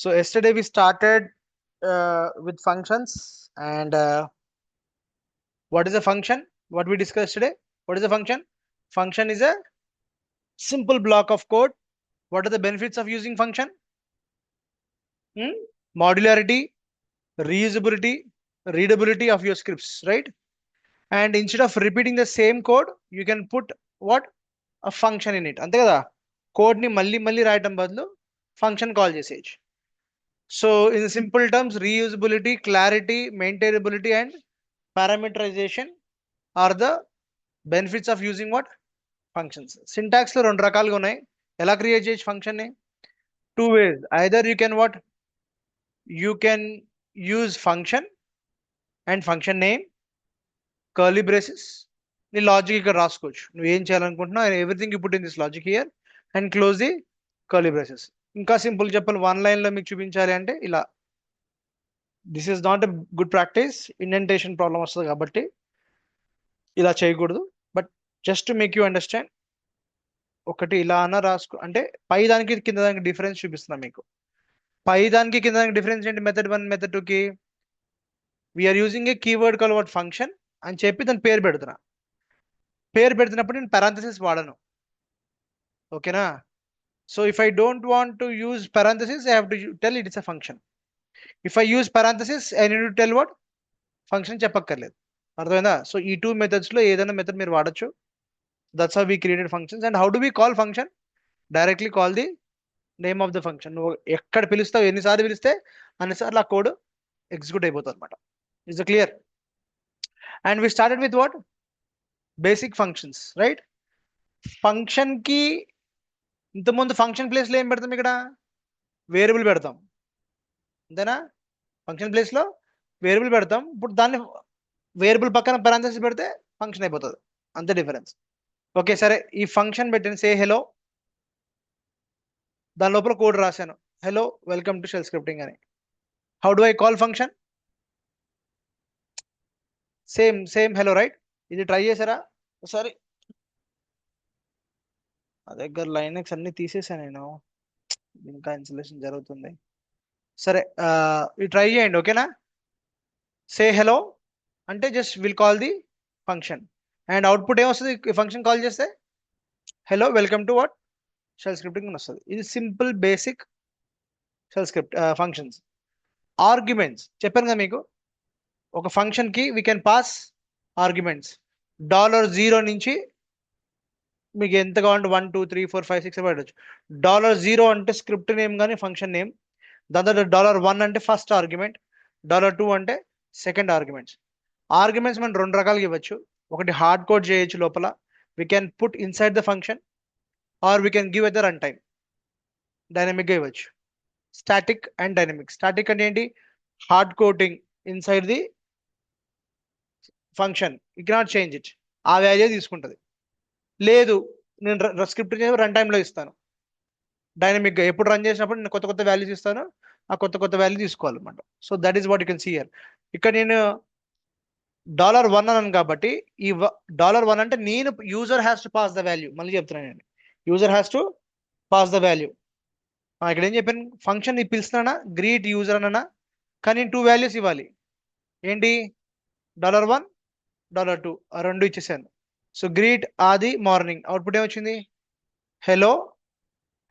So yesterday we started with functions and what is a function? What we discussed today? What is a function? Function is a simple block of code. What are the benefits of using function? Modularity, reusability, readability of your scripts, right? And instead of repeating the same code, you can put what? A function in it. అంతే కదా code ని మళ్ళీ మళ్ళీ రాయటం బదులు function call చేసేయచ్చు. So in simple terms, reusability, clarity, maintainability, and parameterization are the benefits of using what? Functions. Syntax లో రెండు రకాలుగా ఉన్నాయి. ఎలా క్రియేట్ చేయొచ్చు ఫంక్షన్ ని? Two ways. Either you can what? You can use function and function name, curly braces. నీ logic ఇక్కడ రాసుకోవచ్చు. నువ్వు ఏం చేయాలనుకుంటున్నావు, everything you put in this logic here and close the curly braces. ఇంకా సింపుల్ చెప్పాలి, వన్ లైన్ లో మీకు చూపించాలి అంటే ఇలా. This is not a good practice, indentation problem వస్తుంది కాబట్టి ఇలా చేయకూడదు. But just to make you understand, ఒకటి ఇలా అన్న రాసుకో, అంటే పై దానికి కింద దానికి డిఫరెన్స్ చూపిస్తున్నా మీకు. పై దానికి కింద దానికి డిఫరెన్స్ ఏంటి? మెథడ్ 1 మెథడ్ 2 కి we're using a keyword call what function అని చెప్పి దాని పేరు పెడుతున్నా. పేరు పెడుతున్నప్పుడు నేను పారాంథసిస్ వాడను, ఓకేనా? So if I don't want to use parenthesis, I have to tell it is a function. If I use parenthesis, I need to tell what? Function చెప్పక్కర్లేదు. అర్థమైందా? సో ఈ టూ మెథడ్స్ లో ఏదైనా మెథడ్ మీరు వాడచ్చు. That's how we created functions. And how do we call function? Directly call the name of the function. నువ్వు ఎక్కడ పిలుస్తావు, ఎన్నిసార్లు పిలిస్తే అన్నిసార్లు ఆ కోడ్ ఎగ్జిక్యూట్ అయిపోతుంది అనమాట. Is clear? And we started with what? Basic functions, right? Function కి ఇంతకుముందు ఫంక్షన్ ప్లేస్ లో ఏం పెడతాం? ఇక్కడ వేరియబుల్ పెడతాం, అంతేనా? ఫంక్షన్ ప్లేస్ లో వేరియబుల్ పెడతాం. ఇప్పుడు దాన్ని వేరియబుల్ పక్కన పారాంథసిస్ పెడితే ఫంక్షన్ అయిపోతుంది, అంతే డిఫరెన్స్. ఓకే సరే, ఈ ఫంక్షన్ పెట్టిన సే హెలో, దాని లోపల కోడ్ రాశాను, hello welcome to shell scripting అని. How do I call function? Same same hello, right? ఇది ట్రై చేశారా ఒకసారి? నా దగ్గర లైనక్స్ అన్ని తీసేసాను నేను, ఇంకా ఇన్స్టలేషన్ జరుగుతుంది. సరే ఇది ట్రై చేయండి, ఓకేనా? సే హెలో అంటే just will call the function and output ఏమొస్తుంది ఫంక్షన్ కాల్ చేస్తే? Hello welcome to what? Shell scripting అని వస్తుంది. ఇది simple basic shell script functions. Arguments చెప్పాను కదా మీకు, ఒక ఫంక్షన్ కి వీ కెన్ పాస్ ఆర్గ్యుమెంట్స్. $0 నుంచి మీకు ఎంత కావాలంటే 1 2 3 4 5 6 పెట్టచ్చు. $0 అంటే స్క్రిప్ట్ నేమ్ కానీ ఫంక్షన్ నేమ్. దాని తర్వాత $1 అంటే ఫస్ట్ ఆర్గ్యుమెంట్, $2 అంటే సెకండ్ ఆర్గ్యుమెంట్స్. ఆర్గ్యుమెంట్స్ మనం రెండు రకాలుగా ఇవ్వచ్చు. ఒకటి హార్డ్ కోడ్ చేయొచ్చు లోపల, we can put inside the function, or we can give at the run time. డైనమిక్గా ఇవ్వచ్చు. Static and dynamic. స్టాటిక్ అంటే ఏంటి? Hard coding inside the function, you cannot change it, ఆ వాల్యూ తీసుకుంటుంది. లేదు నేను స్క్రిప్ట్ రన్ టైంలో ఇస్తాను, డైనమిక్గా ఎప్పుడు రన్ చేసినప్పుడు నేను కొత్త కొత్త వాల్యూస్ ఇస్తాను, ఆ కొత్త కొత్త వాల్యూ తీసుకోవాలన్నమాట. So that is what you can see here. ఇక్కడ నేను $1 అన్నాను కాబట్టి ఈ $1 అంటే నేను user has to pass the value. మళ్ళీ చెప్తున్నాను నేను, user has to pass the value. ఇక్కడ ఏం చెప్పాను? ఫంక్షన్ ని పిలుస్తున్నానా, గ్రీట్ యూజర్ అన్నా, కానీ 2 వాల్యూస్ ఇవ్వాలి. ఏంటి? $1 $2 రెండు ఇచ్చేసాను. So greet Adi morning, output ఏమొచ్చింది? హలో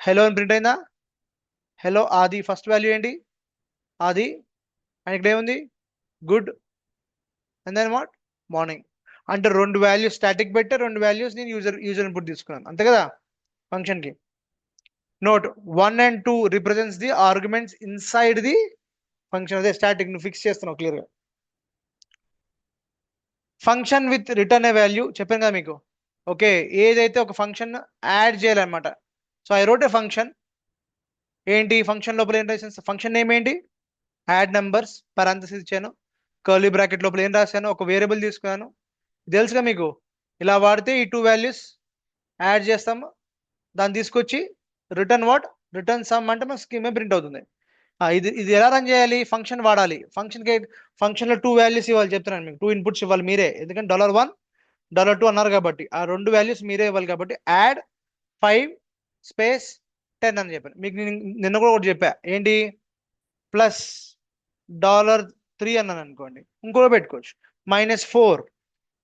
హలో అని ప్రింట్ అయిందా? హలో ఆది ఫస్ట్ వాల్యూ ఏంటి? ఆది. అండ్ ఇక్కడ ఏముంది? Good and then what? Morning. అంటే 2 వాల్యూస్ స్టాటిక్ పెట్టే, 2 వాల్యూస్ నేను యూజర్ ఇన్పుట్ తీసుకున్నాను, అంతే కదా ఫంక్షన్ కి. Note 1 and 2 represents the arguments inside the function. అదే స్టాటిక్ నువ్వు ఫిక్స్ చేస్తున్నావు క్లియర్గా. Function with return A value చెప్పాను కదా మీకు. ఓకే, ఏదైతే ఒక ఫంక్షన్ యాడ్ చేయాలన్నమాట. So I wrote a function. ఏంటి ఫంక్షన్ లోపల ఏం రాసాను? ఫంక్షన్ నేమ్ ఏంటి? యాడ్ నెంబర్స్, పారాంథసిస్ ఇచ్చాను, కర్లీ బ్రాకెట్ లోపల ఏం రాశాను? ఒక వేరియబుల్ తీసుకున్నాను. తెలుసుగా మీకు, ఇలా వాడితే ఈ 2 వాల్యూస్ యాడ్ చేస్తాము, దాన్ని తీసుకొచ్చి రిటర్న్ వాట్? రిటర్న్ సమ్ అంటే మన స్కీమే ప్రింట్ అవుతుంది. ఇది ఎలా రన్ చేయాలి? ఫంక్షన్ వాడాలి. ఫంక్షన్లో 2 వాల్యూస్ ఇవ్వాలి, చెప్తున్నాను మీకు. 2 ఇన్పుట్స్ ఇవ్వాలి మీరే, ఎందుకంటే $1 $2 అన్నారు కాబట్టి ఆ 2 వాల్యూస్ మీరే ఇవ్వాలి. కాబట్టి యాడ్ 5 స్పేస్ 10 అని చెప్పాను మీకు. నిన్న కూడా ఒకటి చెప్పా, ఏంటి? ప్లస్ $3 అన్నాను అనుకోండి, ఇంకో పెట్టుకోవచ్చు -4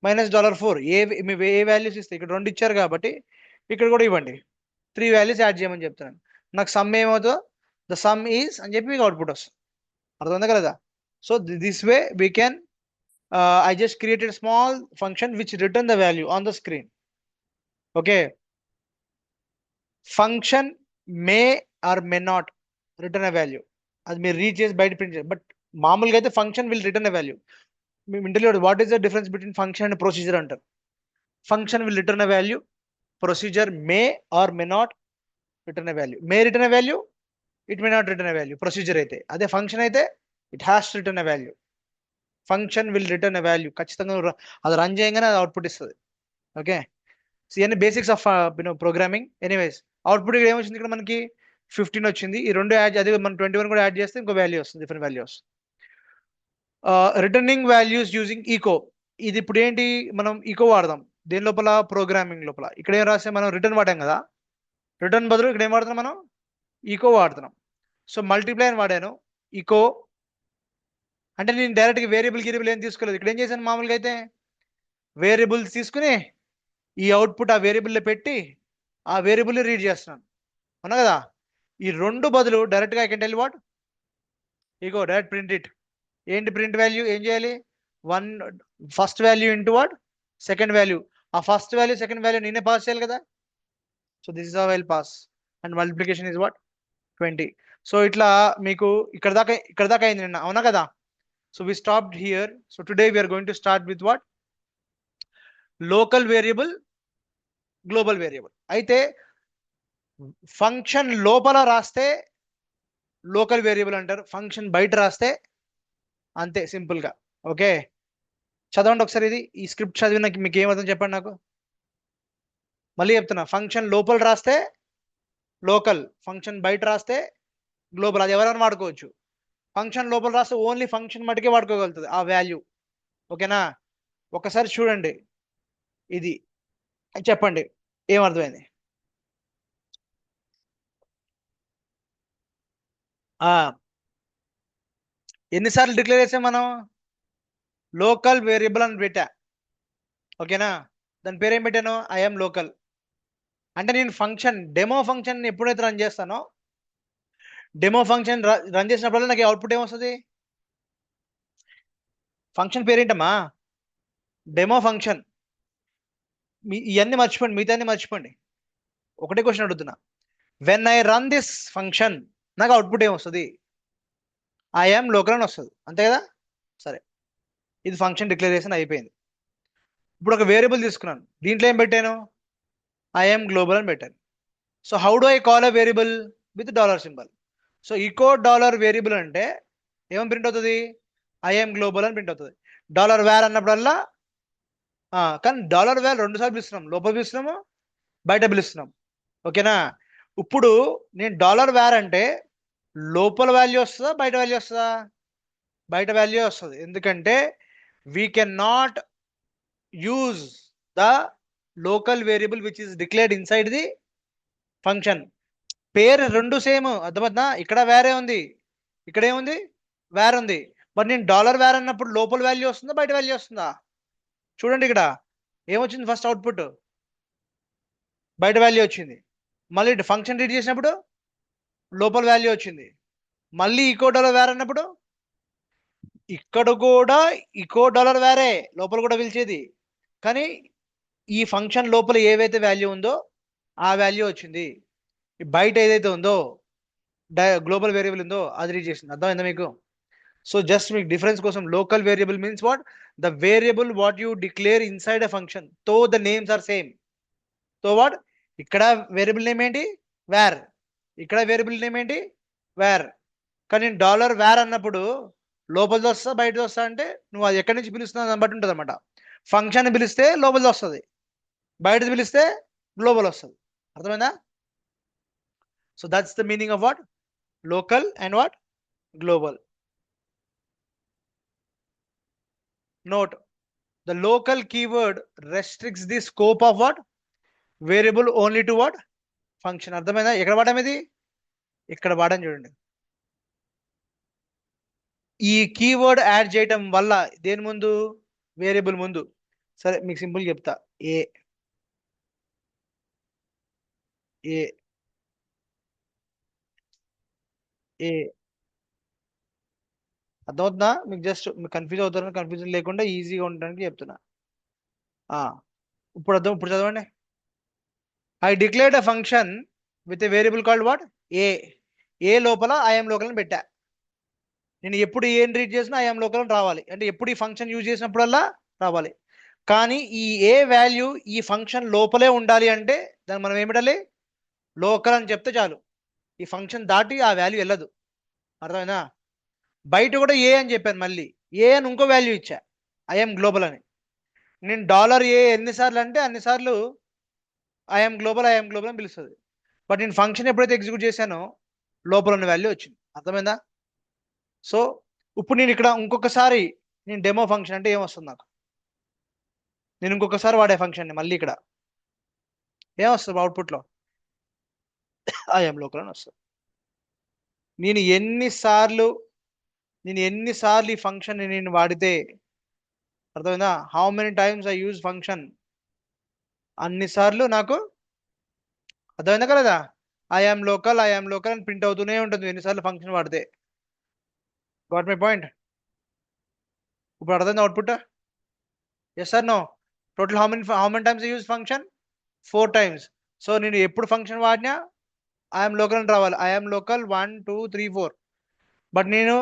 -$4 ఏ వాల్యూస్ ఇస్తే ఇక్కడ 2 ఇచ్చారు కాబట్టి ఇక్కడ కూడా ఇవ్వండి, 3 వాల్యూస్ యాడ్ చేయమని చెప్తున్నాను. నాకు సమ్ ఏమవుతుందో ద సమ్ ఈజ్ అని చెప్పి మీకు అవుట్పుట్ వస్తుంది. అర్థమైందా కదా? So this way we can I just created a small function which return the value on the screen. Okay. Function may or may not return a value. As may reach is by print, but మామూలుగా అయితే function will return a value. What is the difference between function and procedure అంటారు? Function will return a value. Procedure may or may not return a value. May return a value. It may not return a value. Procedure అయితే అదే function అయితే it has to return a value. Function will return a value. ఖచ్చితంగా అది run చేయగానే అది output ఇస్తుంది. Okay. So ఇవన్నీ basics of programming. Anyways output ఇక్కడ ఏమొచ్చింది, ఇక్కడ మనకి 15 వచ్చింది. ఈ రెండు యాడ్, అదే మనం 21 కూడా యాడ్ చేస్తే ఇంకో వాల్యూ వస్తుంది, డిఫరెంట్ వాల్యూ వస్తుంది. Returning values using echo. ఇది ఇప్పుడు ఏంటి, మనం ఈకో వాడదాం దేని లోపల, ప్రోగ్రామింగ్ లోపల. ఇక్కడ ఏం రాస్తే మనం రిటర్న్ వాడాం కదా, రిటర్న్ బదులు ఇక్కడ ఏం వాడుతున్నాం మనం, ఈకో వాడుతున్నాం. సో మల్టిప్లై అని వాడాను, ఈకో అంటే నేను డైరెక్ట్గా వేరియబుల్ ఏం తీసుకోలేదు. ఇక్కడ ఏం చేశాను, మామూలుగా అయితే వేరియబుల్స్ తీసుకుని ఈ అవుట్పుట్ ఆ వేరియబుల్లో పెట్టి ఆ వేరియబుల్ రీడ్ చేస్తున్నాను, అవునా కదా. ఈ రెండు బదులు డైరెక్ట్గా I can tell what, ego direct print it. ఏంటి ప్రింట్ వాల్యూ, ఏం చేయాలి, first value into what, second value. ఆ ఫస్ట్ వాల్యూ సెకండ్ వాల్యూ నేనే పాస్ చేయాలి కదా. So this is how I will pass. And multiplication is what, 20. So ఇట్లా మీకు ఇక్కడ దాకా అయింది నిన్న, అవునా కదా. So we stopped here. So today we are going to start with what? Local variable, global variable. అయితే ఫంక్షన్ లోపల రాస్తే లోకల్ వేరియబుల్ అంటారు, ఫంక్షన్ బయట రాస్తే అంతే, సింపుల్ గా. ఓకే, చదవండి ఒకసారి ఇది, ఈ స్క్రిప్ట్ చదివి మీకు ఏమవుతుందో చెప్పండి నాకు. మళ్ళీ చెప్తున్నా, ఫంక్షన్ లోపల రాస్తే లోకల్, ఫంక్షన్ బయట రాస్తే గ్లోబల్. అది ఎవరైనా వాడుకోవచ్చు. ఫంక్షన్ లోపల రాస్తే ఓన్లీ ఫంక్షన్ మటుకే వాడుకోగలుగుతుంది ఆ వాల్యూ. ఓకేనా, ఒకసారి చూడండి ఇది, చెప్పండి ఏమర్థమైంది. ఎన్నిసార్లు డిక్లేర్ చేసాం మనం, లోకల్ వేరియబుల్ అని పెట్టా. ఓకేనా, దాని పేరు ఏం పెట్టాను, ఐఎమ్ లోకల్. అంటే నేను ఫంక్షన్ డెమో ఫంక్షన్ ఎప్పుడైతే రన్ చేస్తానో, డెమో ఫంక్షన్ రన్ చేసినప్పుడు నాకు అవుట్పుట్ ఏమొస్తుంది, ఫంక్షన్ పేరేంటమ్మా, డెమో ఫంక్షన్. ఇవన్నీ మర్చిపోండి, మిగతా మర్చిపోండి. ఒకటే క్వశ్చన్ అడుగుతున్నా, when I run this function నాకు అవుట్పుట్ ఏమొస్తుంది, ఐఎమ్ లోకల్ అని వస్తుంది, అంతే కదా. సరే, ఇది ఫంక్షన్ డిక్లరేషన్ అయిపోయింది. ఇప్పుడు ఒక వేరియబుల్ తీసుకున్నాను, దీంట్లో ఏం పెట్టాను, ఐఎమ్ గ్లోబల్ అని పెట్టాను. So how do I call a variable, with dollar symbol. So echo dollar variable అంటే ఏమని ప్రింట్ అవుతుంది, ఐఎమ్ గ్లోబల్ అని ప్రింట్ అవుతుంది. $var అన్నప్పుడల్లా, కానీ $var 2 సార్లు పిలుస్తున్నాం, లోపల పిలుస్తున్నాము, బయట పిలుస్తున్నాం. ఓకేనా, ఇప్పుడు నేను $var అంటే లోపల వాల్యూ వస్తుందా, బయట వాల్యూ వస్తుందా, బయట వాల్యూ వస్తుంది. ఎందుకంటే we can not use the local variable which is declared inside the function. పేరు రెండు సేమ్, అర్థమవుతుందా. ఇక్కడ వేరే ఉంది, ఇక్కడ ఏముంది, వేర్ ఉంది. మరి నేను $var అన్నప్పుడు లోపల వాల్యూ వస్తుందా, బయట వాల్యూ వస్తుందా. చూడండి ఇక్కడ ఏమొచ్చింది, ఫస్ట్ అవుట్పుట్ బయట వాల్యూ వచ్చింది. మళ్ళీ ఫంక్షన్ రీడ్ చేసినప్పుడు లోపల వాల్యూ వచ్చింది. మళ్ళీ ఈకో $var అన్నప్పుడు ఇక్కడ కూడా ఈకో $var లోపల కూడా పిలిచేది, కానీ ఈ ఫంక్షన్ లోపల ఏవైతే వాల్యూ ఉందో ఆ వాల్యూ వచ్చింది. బయట ఏదైతే ఉందో గ్లోబల్ వేరియబుల్ ఉందో అది రీడ్ చేసింది. అర్థమైందా మీకు. సో జస్ట్ మీకు డిఫరెన్స్ కోసం, local variable means what, the variable what you declare inside a function, తో the names are same. So what, ఇక్కడ వేరియబుల్ నేమ్ ఏంటి, వేర్, ఇక్కడ వేరియబుల్ నేమ్ ఏంటి, వేర్. కానీ $var అన్నప్పుడు లోపలిది వస్తా బయటది వస్తా అంటే నువ్వు అది ఎక్కడి నుంచి పిలుస్తున్నావు దాన్ని బట్టి ఉంటుంది అనమాట. ఫంక్షన్ పిలిస్తే లోపలిది వస్తుంది, బయటది పిలిస్తే గ్లోబల్ వస్తుంది. అర్థమైందా. So that's the meaning of what, local and what, global. Note, the local keyword restricts the scope of what, variable only to what, function. అర్థమైందా, ఎక్కడ వాడాం ఇది, ఇక్కడ వాడాం చూడండి. ఈ కీవర్డ్ యాడ్ చేయటం వల్ల దేని ముందు, వేరియబుల్ ముందు. సరే మీకు సింపుల్ చెప్తా. ఏ ఏ ఏ అర్థమవుతుందా మీకు? జస్ట్ మీకు కన్ఫ్యూజ్ అవుతారని, కన్ఫ్యూజన్ లేకుండా ఈజీగా ఉండడానికి చెప్తున్నా. ఆ ఇప్పుడు చదవండి. I declared a function with a variable called what, A. A లోపల ఐఎమ్ లోకల్ అని పెట్టా. నేను ఎప్పుడు ఏం రీడ్ చేసినా ఐఎమ్ లోకల్ అని రావాలి, అంటే ఎప్పుడు ఈ ఫంక్షన్ యూజ్ చేసినప్పుడల్లా రావాలి. కానీ ఈ ఏ వాల్యూ ఈ ఫంక్షన్ లోపలే ఉండాలి అంటే దాన్ని మనం ఏమిటాలి, లోకల్ అని చెప్తే చాలు. ఈ ఫంక్షన్ దాటి ఆ వాల్యూ వెళ్ళదు. అర్థమైనా? బయట కూడా ఏ అని చెప్పాను, మళ్ళీ ఏ అని ఇంకో వాల్యూ ఇచ్చా, ఐఎమ్ గ్లోబల్ అని. నేను డాలర్ ఏ ఎన్నిసార్లు అంటే అన్నిసార్లు ఐఎమ్ గ్లోబల్ అని పిలుస్తుంది. బట్ నేను ఫంక్షన్ ఎప్పుడైతే ఎగ్జిక్యూట్ చేశానో లోపల ఉన్న వాల్యూ వచ్చింది. అర్థమైందా? సో ఇప్పుడు నేను ఇక్కడ ఇంకొకసారి నేను డెమో ఫంక్షన్ అంటే ఏమొస్తుంది నాకు, నేను ఇంకొకసారి వాడే ఫంక్షన్ మళ్ళీ ఇక్కడ ఏమొస్తుంది అవుట్పుట్లో, ఐఎమ్ లోకల్ అని వస్తుంది. నేను ఎన్నిసార్లు ఈ ఫంక్షన్ నేను వాడితే, అర్థమైందా, how many times I use function, అన్నిసార్లు నాకు, అర్థమైందా కదా, ఐఎమ్ లోకల్ అని ప్రింట్ అవుతూనే ఉంటుంది ఎన్నిసార్లు ఫంక్షన్ వాడితే. Got my point? ఇప్పుడు అర్థమైంది output? Yes or no? Total how many times I use function? 4 times. So నేను ఎప్పుడు ఫంక్షన్ వాడినా ఐఎమ్ లోకల్ అని రావాలి. I'm local 1 2 3 4. బట్ నేను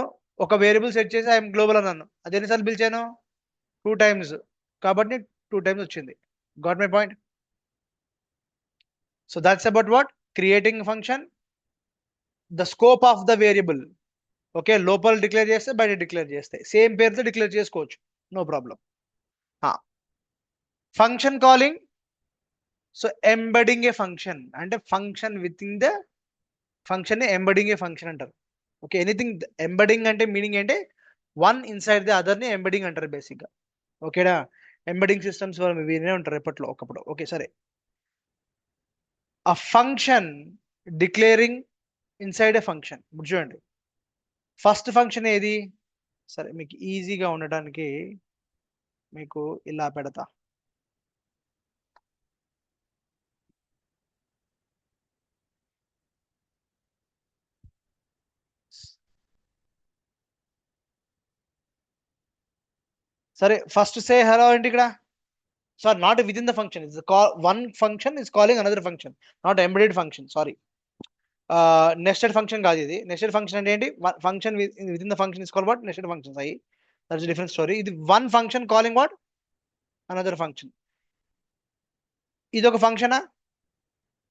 ఒక వేరియబుల్ సెట్ చేసి ఐఎమ్ గ్లోబల్ అన్నాను, అది ఎన్నిసార్లు పిలిచాను, 2 times. కాబట్టి 2 times వచ్చింది. Got my point? So that's about what, creating function, the scope of the variable. Okay, లోపల డిక్లేర్ చేస్తే బయట డిక్లేర్ చేస్తే సేమ్ పేరుతో డిక్లేర్ చేసుకోవచ్చు, no problem. Function calling. So embedding a function అంటే function within the function ని embedding a function అంటారు. Okay, anything embedding అంటే మీనింగ్ అంటే వన్ ఇన్సైడ్ ది అదర్ ని ఎంబెడింగ్ అంటారు బేసిక్గా. ఓకేనా? ఎంబెడింగ్ సిస్టమ్స్ వినే ఉంటారు ఎప్పట్లో ఒకప్పుడు. ఓకే సరే, ఆ ఫంక్షన్ డిక్లేరింగ్ ఇన్సైడ్ ఏ ఫంక్షన్. ఇప్పుడు చూడండి, ఫస్ట్ ఫంక్షన్ ఏది, సరే మీకు ఈజీగా ఉండటానికి మీకు ఇలా పెడతా. సరే ఫస్ట్ సే హలో ఏంటి ఇక్కడ, sorry not with in the function, is call one function is calling another function, not embedded function, sorry. Nested function కాదు ఇది. నెస్టెడ్ ఫంక్షన్ అంటే ఏంటి, function within the function is call what, nested functions అయ్యి, that's different story. ఇది one function calling what, another function. ఇది ఒక ఫంక్షనా?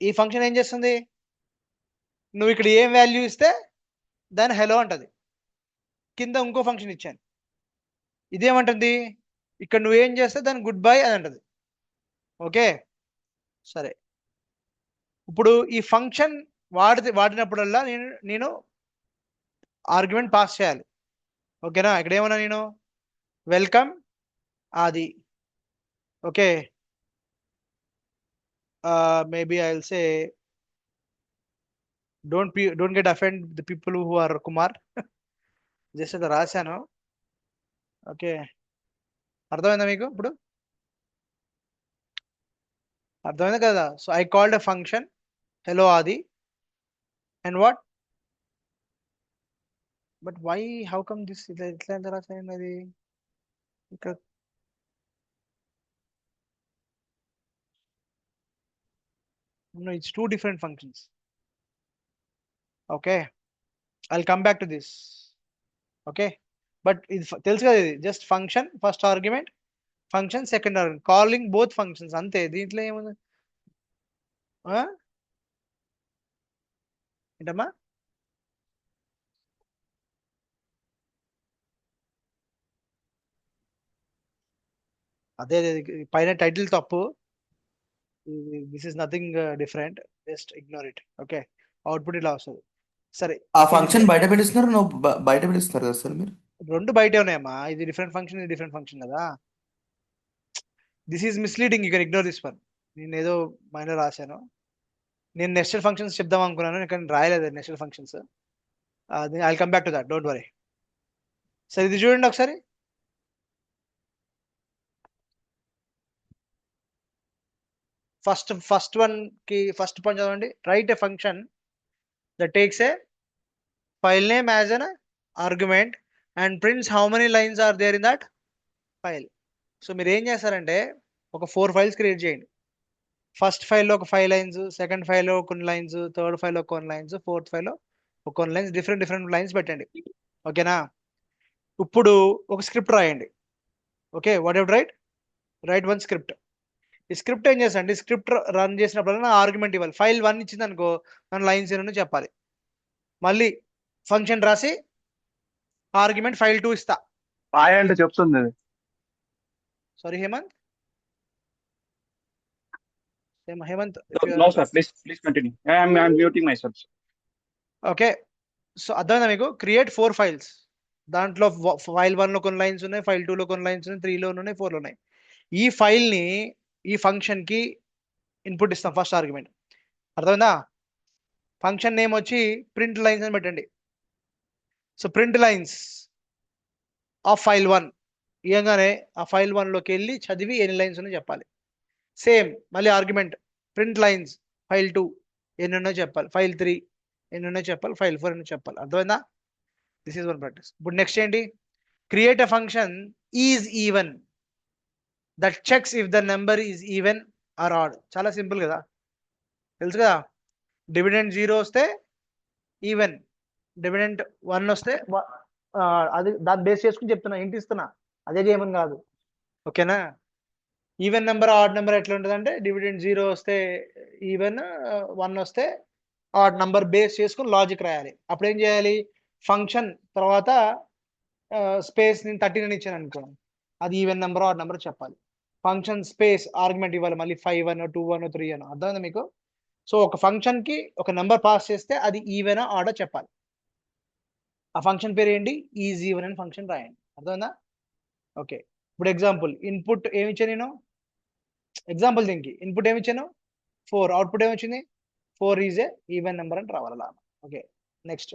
ఈ function ఏం చేస్తుంది, నువ్వు ఇక్కడ ఏం వాల్యూ ఇస్తే దాని హలో అంటది. కింద ఇంకో ఫంక్షన్ ఇచ్చాను, ఇదేమంటుంది, ఇక్కడ నువ్వేం చేస్తే దాని గుడ్ బై అని అంటది. ఓకే సరే, ఇప్పుడు ఈ ఫంక్షన్ వాడినప్పుడల్లా నేను ఆర్గ్యుమెంట్ పాస్ చేయాలి. ఓకేనా? ఇక్కడ ఏమన్నా నేను welcome Aadi. Okay, maybe I will say don't get offend the people who are Kumar. Just అది రాశాను. ఓకే, అర్థమైందా మీకు ఇప్పుడు? అర్థమైందా కదా? So I called a function hello Aadi and what, but why, how come this, ఇట్లా ఎంత రాశాను అది ఇక్కడ. No, it's two different functions. Okay, I'll come back to this. Okay, but ఇది తెలుసు కదా, ఇది just function first argument, function second argument, calling both functions అంతే. దీంట్లో ఏముంది ఏంటమ్మా? అదే పైన టైటిల్ తప్పు, this is nothing different, just ignore it. Okay, output ఇలా వస్తుంది. సరే, ఆ ఫంక్షన్ బయట పిలుస్తున్నారు, నువ్వు బయట పిలుస్తున్నారు కదా సార్ మీరు? రెండు బయటే ఉన్నాయమ్మా, ఇది డిఫరెంట్ ఫంక్షన్, ఇది డిఫరెంట్ ఫంక్షన్ కదా. This is misleading, you can ignore this one. నేను ఏదో మైనర్ రాశాను, నేను నెస్టెడ్ ఫంక్షన్స్ చెప్దాం అనుకున్నాను కానీ రాయలేదు nested functions. I'll come back to that, don't worry. సరే ఇది చూడండి ఒకసారి. ఫస్ట్ వన్ కి ఫస్ట్ పాయింట్ చదవండి. Write a function that takes a file name as an argument and prints how many lines are there in that file. So మీరు ఏం చేస్తారంటే ఒక 4 ఫైల్స్ క్రియేట్ చేయండి. ఫస్ట్ ఫైల్లో ఒక 5 లైన్స్, సెకండ్ ఫైల్లో కొన్ని లైన్స్, థర్డ్ ఫైల్లో కొన్ని లైన్స్, ఫోర్త్ ఫైల్లో ఒక కొన్ని లైన్స్, డిఫరెంట్ లైన్స్ పెట్టండి. ఓకేనా? ఇప్పుడు ఒక స్క్రిప్ట్ రాయండి. Okay, what ever right one script. ఈ స్క్రిప్ట్ ఏం చేస్తాండి, స్క్రిప్ట్ రన్ చేసినప్పుడు ఆర్గ్యుమెంట్ ఇవ్వాలి. ఫైల్ 1 ఇచ్చింది అనుకో, మనం లైన్స్ ఎన్ని చెప్పాలి. మళ్ళీ ఫంక్షన్ రాసి ఆర్గ్యుమెంట్ ఫైల్ 2 ఇస్తా. హాయ్ అంటే చెప్తుంది అది. Sorry Hemanth. Hemanth No, sir. Please continue. I'm muting myself. Okay, so అర్థమైందా మీకు? Create 4 files. దాంట్లో ఫైల్ 1లో కొన్ని లైన్స్ ఉన్నాయి, ఫైల్ 2లో కొన్ని లైన్స్ ఉన్నాయి, 3లో ఉన్నాయి, 4లో ఉన్నాయి. ఈ ఫైల్ని ఈ ఫంక్షన్కి ఇన్పుట్ ఇస్తాం ఫస్ట్ ఆర్గ్యుమెంట్. అర్థమైందా? ఫంక్షన్ నేమ్ వచ్చి ప్రింట్ లైన్స్ అని పెట్టండి. So print lines of file 1 ఇవ్వగానే ఆ ఫైల్ 1లోకి వెళ్ళి చదివి ఎన్ని లైన్స్ ఉన్నాయో చెప్పాలి. సేమ్ మళ్ళీ ఆర్గ్యుమెంట్ ప్రింట్ లైన్స్ ఫైల్ 2 ఎన్ని ఉన్నాయో చెప్పాలి, ఫైల్ 3 ఎన్ని ఉన్నాయో చెప్పాలి, ఫైల్ 4 ఎన్ని చెప్పాలి. అర్థమైందా? This is one practice. ఇప్పుడు నెక్స్ట్ ఏంటి? Create a function is even that checks if the number is even or odd. చాలా సింపుల్ కదా, తెలుసు కదా. డివిడెండ్ 0 వస్తే ఈవెన్, డివిడెంట్ 1 వస్తే అది దాన్ని బేస్ చేసుకుని చెప్తున్నా, ఇంటి ఇస్తున్నా, అదే చేయమని కాదు. ఓకేనా? ఈవెన్ నెంబర్ ఆడ్ నెంబర్ ఎట్లా ఉంటుంది అంటే డివిడెండ్ 0 వస్తే ఈవెన్, 1 వస్తే ఆడ్ నెంబర్ బేస్ చేసుకుని లాజిక్ రాయాలి. అప్పుడు ఏం చేయాలి? ఫంక్షన్ తర్వాత స్పేస్ నేను 13 అని ఇచ్చాను అనుకో, అది ఈవెన్ నెంబర్ ఆడ్ నెంబర్ చెప్పాలి. ఫంక్షన్ స్పేస్ ఆర్గ్యుమెంట్ ఇవ్వాలి, మళ్ళీ 5 అనో 2 అనో 3 అనో. అర్థమైందా మీకు? సో ఒక ఫంక్షన్ కి ఒక నెంబర్ పాస్ చేస్తే అది ఈవెన్ ఆర్డర్ చెప్పాలి. ఆ ఫంక్షన్ పేరు ఏంటి? ఈజ్ ఈవెన్ అని ఫంక్షన్ రాయండి. అర్థమైందా? ఓకే, ఇప్పుడు ఎగ్జాంపుల్ ఇన్పుట్ ఏమి ఇచ్చాను నేను? ఎగ్జాంపుల్ దీనికి ఇన్పుట్ ఏమి ఇచ్చాను? 4. అవుట్పుట్ ఏమి వచ్చింది? 4 ఈజ్ ఏ ఈవెన్ నెంబర్ అని రావాలి అలా. Okay, next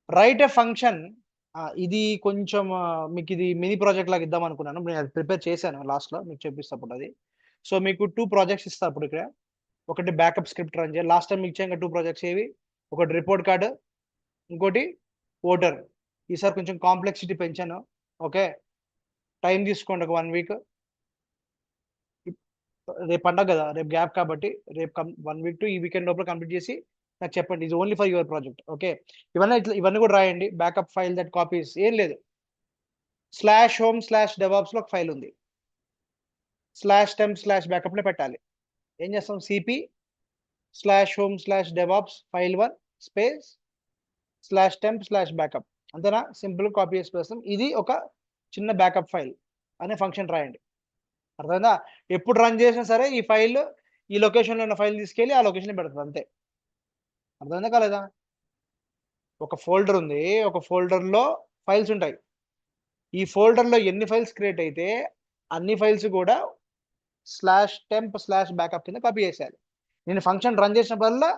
right a function. ఇది కొంచెం మీకు ఇది మినీ ప్రాజెక్ట్ లాగా ఇద్దాం అనుకున్నాను. నేను అది ప్రిపేర్ చేశాను, లాస్ట్లో మీకు చూపిస్తప్పుడు అది. సో మీకు 2 ప్రాజెక్ట్స్ ఇస్తా అప్పుడు ఇక్కడ. ఒకటి బ్యాకప్ స్క్రిప్ట్ రన్ చేయాలి. లాస్ట్ టైం మీకు ఇచ్చాక 2 ప్రాజెక్ట్స్ ఏవి? ఒకటి రిపోర్ట్ కార్డు, ఇంకోటి ఓటర్. ఈసారి కొంచెం కాంప్లెక్సిటీ పెంచాను. ఓకే, టైం తీసుకోండి, ఒక 1 వీక్. రేపు పండగ కదా, రేపు గ్యాప్ కాబట్టి రేపు 1 వీక్ టు ఈ వీకెండ్ లోపల కంప్లీట్ చేసి నాకు చెప్పండి. ఇది only for your project. Okay, ఇవన్నీ కూడా రాయండి. బ్యాకప్ ఫైల్ దట్ కాపీస్ ఏం లేదు. /home/devops లో ఒక ఫైల్ ఉంది. /temp/backup లో పెట్టాలి. ఏం చేస్తాం? cp /home/devops file 1 space /temp/backup. అంతేనా? సింపుల్ కాపీ చేసి పెడతాం. ఇది ఒక చిన్న బ్యాకప్ ఫైల్ అనే ఫంక్షన్ రాయండి. అర్థమైందా? ఎప్పుడు రన్ చేసినా సరే ఈ ఫైల్ ఈ లొకేషన్లో ఉన్న ఫైల్ తీసుకెళ్ళి ఆ లొకేషన్ పెడుతుంది, అంతే. అర్థమైందా కాలేదా? ఒక ఫోల్డర్ ఉంది, ఒక ఫోల్డర్లో ఫైల్స్ ఉంటాయి. ఈ ఫోల్డర్లో ఎన్ని ఫైల్స్ క్రియేట్ అయితే అన్ని ఫైల్స్ కూడా /temp/backup కింద కాపీ చేసేయాలి. నేను ఫంక్షన్ రన్ చేసినప్పుడల్లా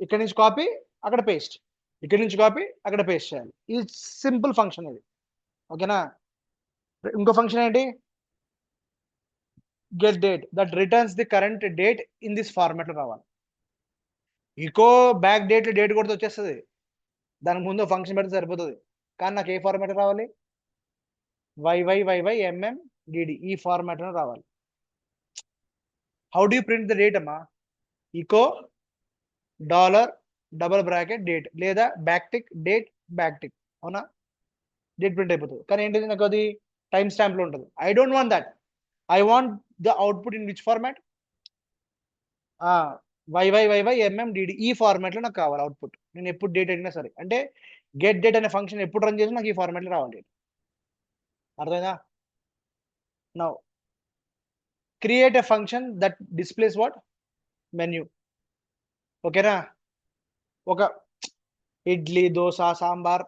ఇక్కడ నుంచి కాపీ అక్కడ పేస్ట్, ఇక్కడ నుంచి కాపీ అక్కడ పేస్ట్ చేయాలి. ఇది సింపుల్ ఫంక్షన్ ఇది. ఓకేనా? ఇంకో ఫంక్షన్ ఏంటి? Get date that returns the current date in this format లో రావాలి. ఈకో బ్యాక్ డేట్ డేట్ కొడితే వచ్చేస్తుంది, దానికి ముందు ఫంక్షన్ పెడితే సరిపోతుంది. కానీ నాకు ఏ ఫార్మాట్ రావాలి? YYYYMMDD ఈ ఫార్మాట్ లో రావాలి. How do you print the date అమ్మా? ఈకో $, డేట్, లేదా back tick date back tick. అవునా? డేట్ ప్రింట్ అయిపోతుంది. కానీ ఏంటిది, నాకు అది టైం స్టాంప్ లో ఉంటుంది. I don't want that. I want the output in which format? YYYYMMDD ఈ ఫార్మాట్ లో నాకు కావాలి అవుట్పుట్. నేను ఎప్పుడు డేట్ అడిగినా సరే, అంటే గెట్ డేట్ అనే ఫంక్షన్ ఎప్పుడు రన్ చేసినా నాకు ఈ ఫార్మాట్ లో రావాలి. అర్థమైందా? Now create a function that displays what? Menu. ఓకేనా? ఒక ఇడ్లీ, దోశ, సాంబార్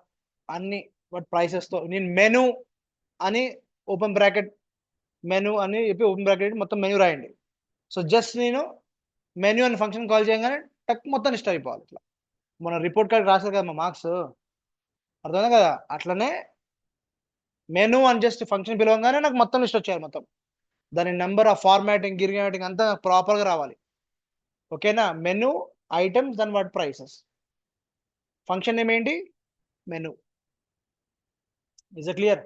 అన్ని వాటి ప్రైసెస్తో నేను మెనూ అని ఓపెన్ బ్రాకెట్, మెనూ అని చెప్పి ఓపెన్ బ్రాకెట్ మొత్తం మెనూ రాయండి. సో జస్ట్ నేను మెనూ అని ఫంక్షన్ కాల్ చేయగానే టక్ మొత్తం ఇష్టం అయిపోవాలి. ఇట్లా మన రిపోర్ట్ కార్డ్ రాశారు కదా మా మార్క్స్, అర్థమైంది కదా? అట్లనే మెను అని జస్ట్ ఫంక్షన్ పిలవగానే నాకు మొత్తం లిస్ట్ వచ్చేయాలి మొత్తం. దాని నెంబర్, ఆ ఫార్మాటింగ్, గిరిగాటింగ్ అంతా ప్రాపర్గా రావాలి. ఓకేనా? మెను, ఐటమ్స్, దాని వాటి ప్రైసెస్. ఫంక్షన్ నేమ్ ఏంటి? మెను. Is it clear?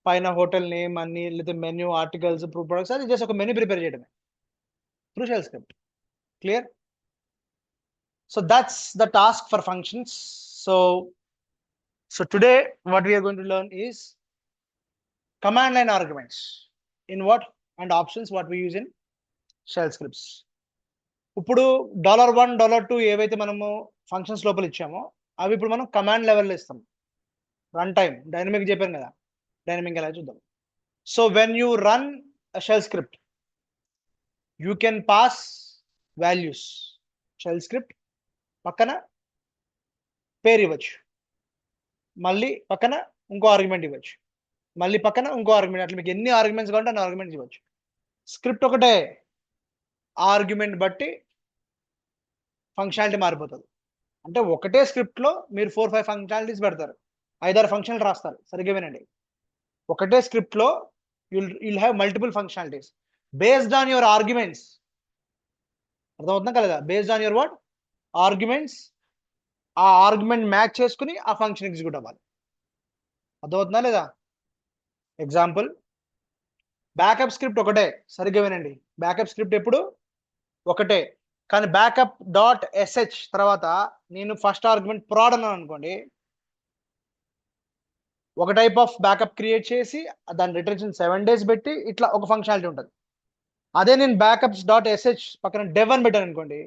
పైన హోటల్ నేమ్ అన్ని, లేదా మెన్యూ, ఆర్టికల్స్, ప్రొడక్ట్స్, అది జస్ట్ ఒక మెనూ ప్రిపేర్ చేయడమే through shell script. Clear? So that's the task for functions. So today what we are going to learn is command line arguments in what and options what we use in shell scripts. ఇప్పుడు $1, $2 ఏవైతే మనము functions లోపల ఇచ్చామో అవి ఇప్పుడు మనం command లెవెల్లో ఇస్తాం. రన్ టైం డైనమిక్ చెప్పాను కదా, డైనమిక్ ఎలా చూద్దాం. So when you run shell script you can pass values. Shell script పక్కన పేరు ఇవ్వచ్చు, మళ్ళీ పక్కన ఇంకో ఆర్గ్యుమెంట్ ఇవ్వచ్చు, మళ్ళీ పక్కన ఇంకో ఆర్గ్యుమెంట్, అట్లా మీకు ఎన్ని ఆర్గ్యుమెంట్స్ కావాలంటే అన్ని ఆర్గ్యుమెంట్స్ ఇవ్వచ్చు. స్క్రిప్ట్ ఒకటే, ఆర్గ్యుమెంట్ బట్టి ఫంక్షనాలిటీ మారిపోతుంది. అంటే ఒకటే స్క్రిప్ట్లో మీరు 4-5 ఫంక్షనాలిటీస్ పెడతారు, 5-6 ఫంక్షన్లు రాస్తారు. సరిగ్గా వినండి, ఒకటే స్క్రిప్ట్లో you'll have multiple functionalities based on your arguments. అర్థమవుతుందా కదా? Based on your what arguments, ఆ ఆర్గ్యుమెంట్ మ్యాచ్ చేసుకుని ఆ ఫంక్షన్ ఎగ్జిక్యూట్ అవ్వాలి. అర్థమవుతుందా లేదా? ఎగ్జాంపుల్, బ్యాకప్ స్క్రిప్ట్ ఒకటే. సరిగ్గా వినండి, బ్యాకప్ స్క్రిప్ట్ ఎప్పుడు ఒకటే, కానీ బ్యాకప్ డాట్ ఎస్హెచ్ తర్వాత నేను ఫస్ట్ ఆర్గ్యుమెంట్ ప్రాడ్ అన్నాను అనుకోండి, ఒక టైప్ ఆఫ్ బ్యాకప్ క్రియేట్ చేసి దాని రిటెన్షన్ 7 days పెట్టి ఇట్లా ఒక ఫంక్షనాలిటీ ఉంటుంది. అదే నేను బ్యాకప్స్ డాట్ ఎస్హెచ్ పక్కన డెవ్ అని పెట్టాను అనుకోండి,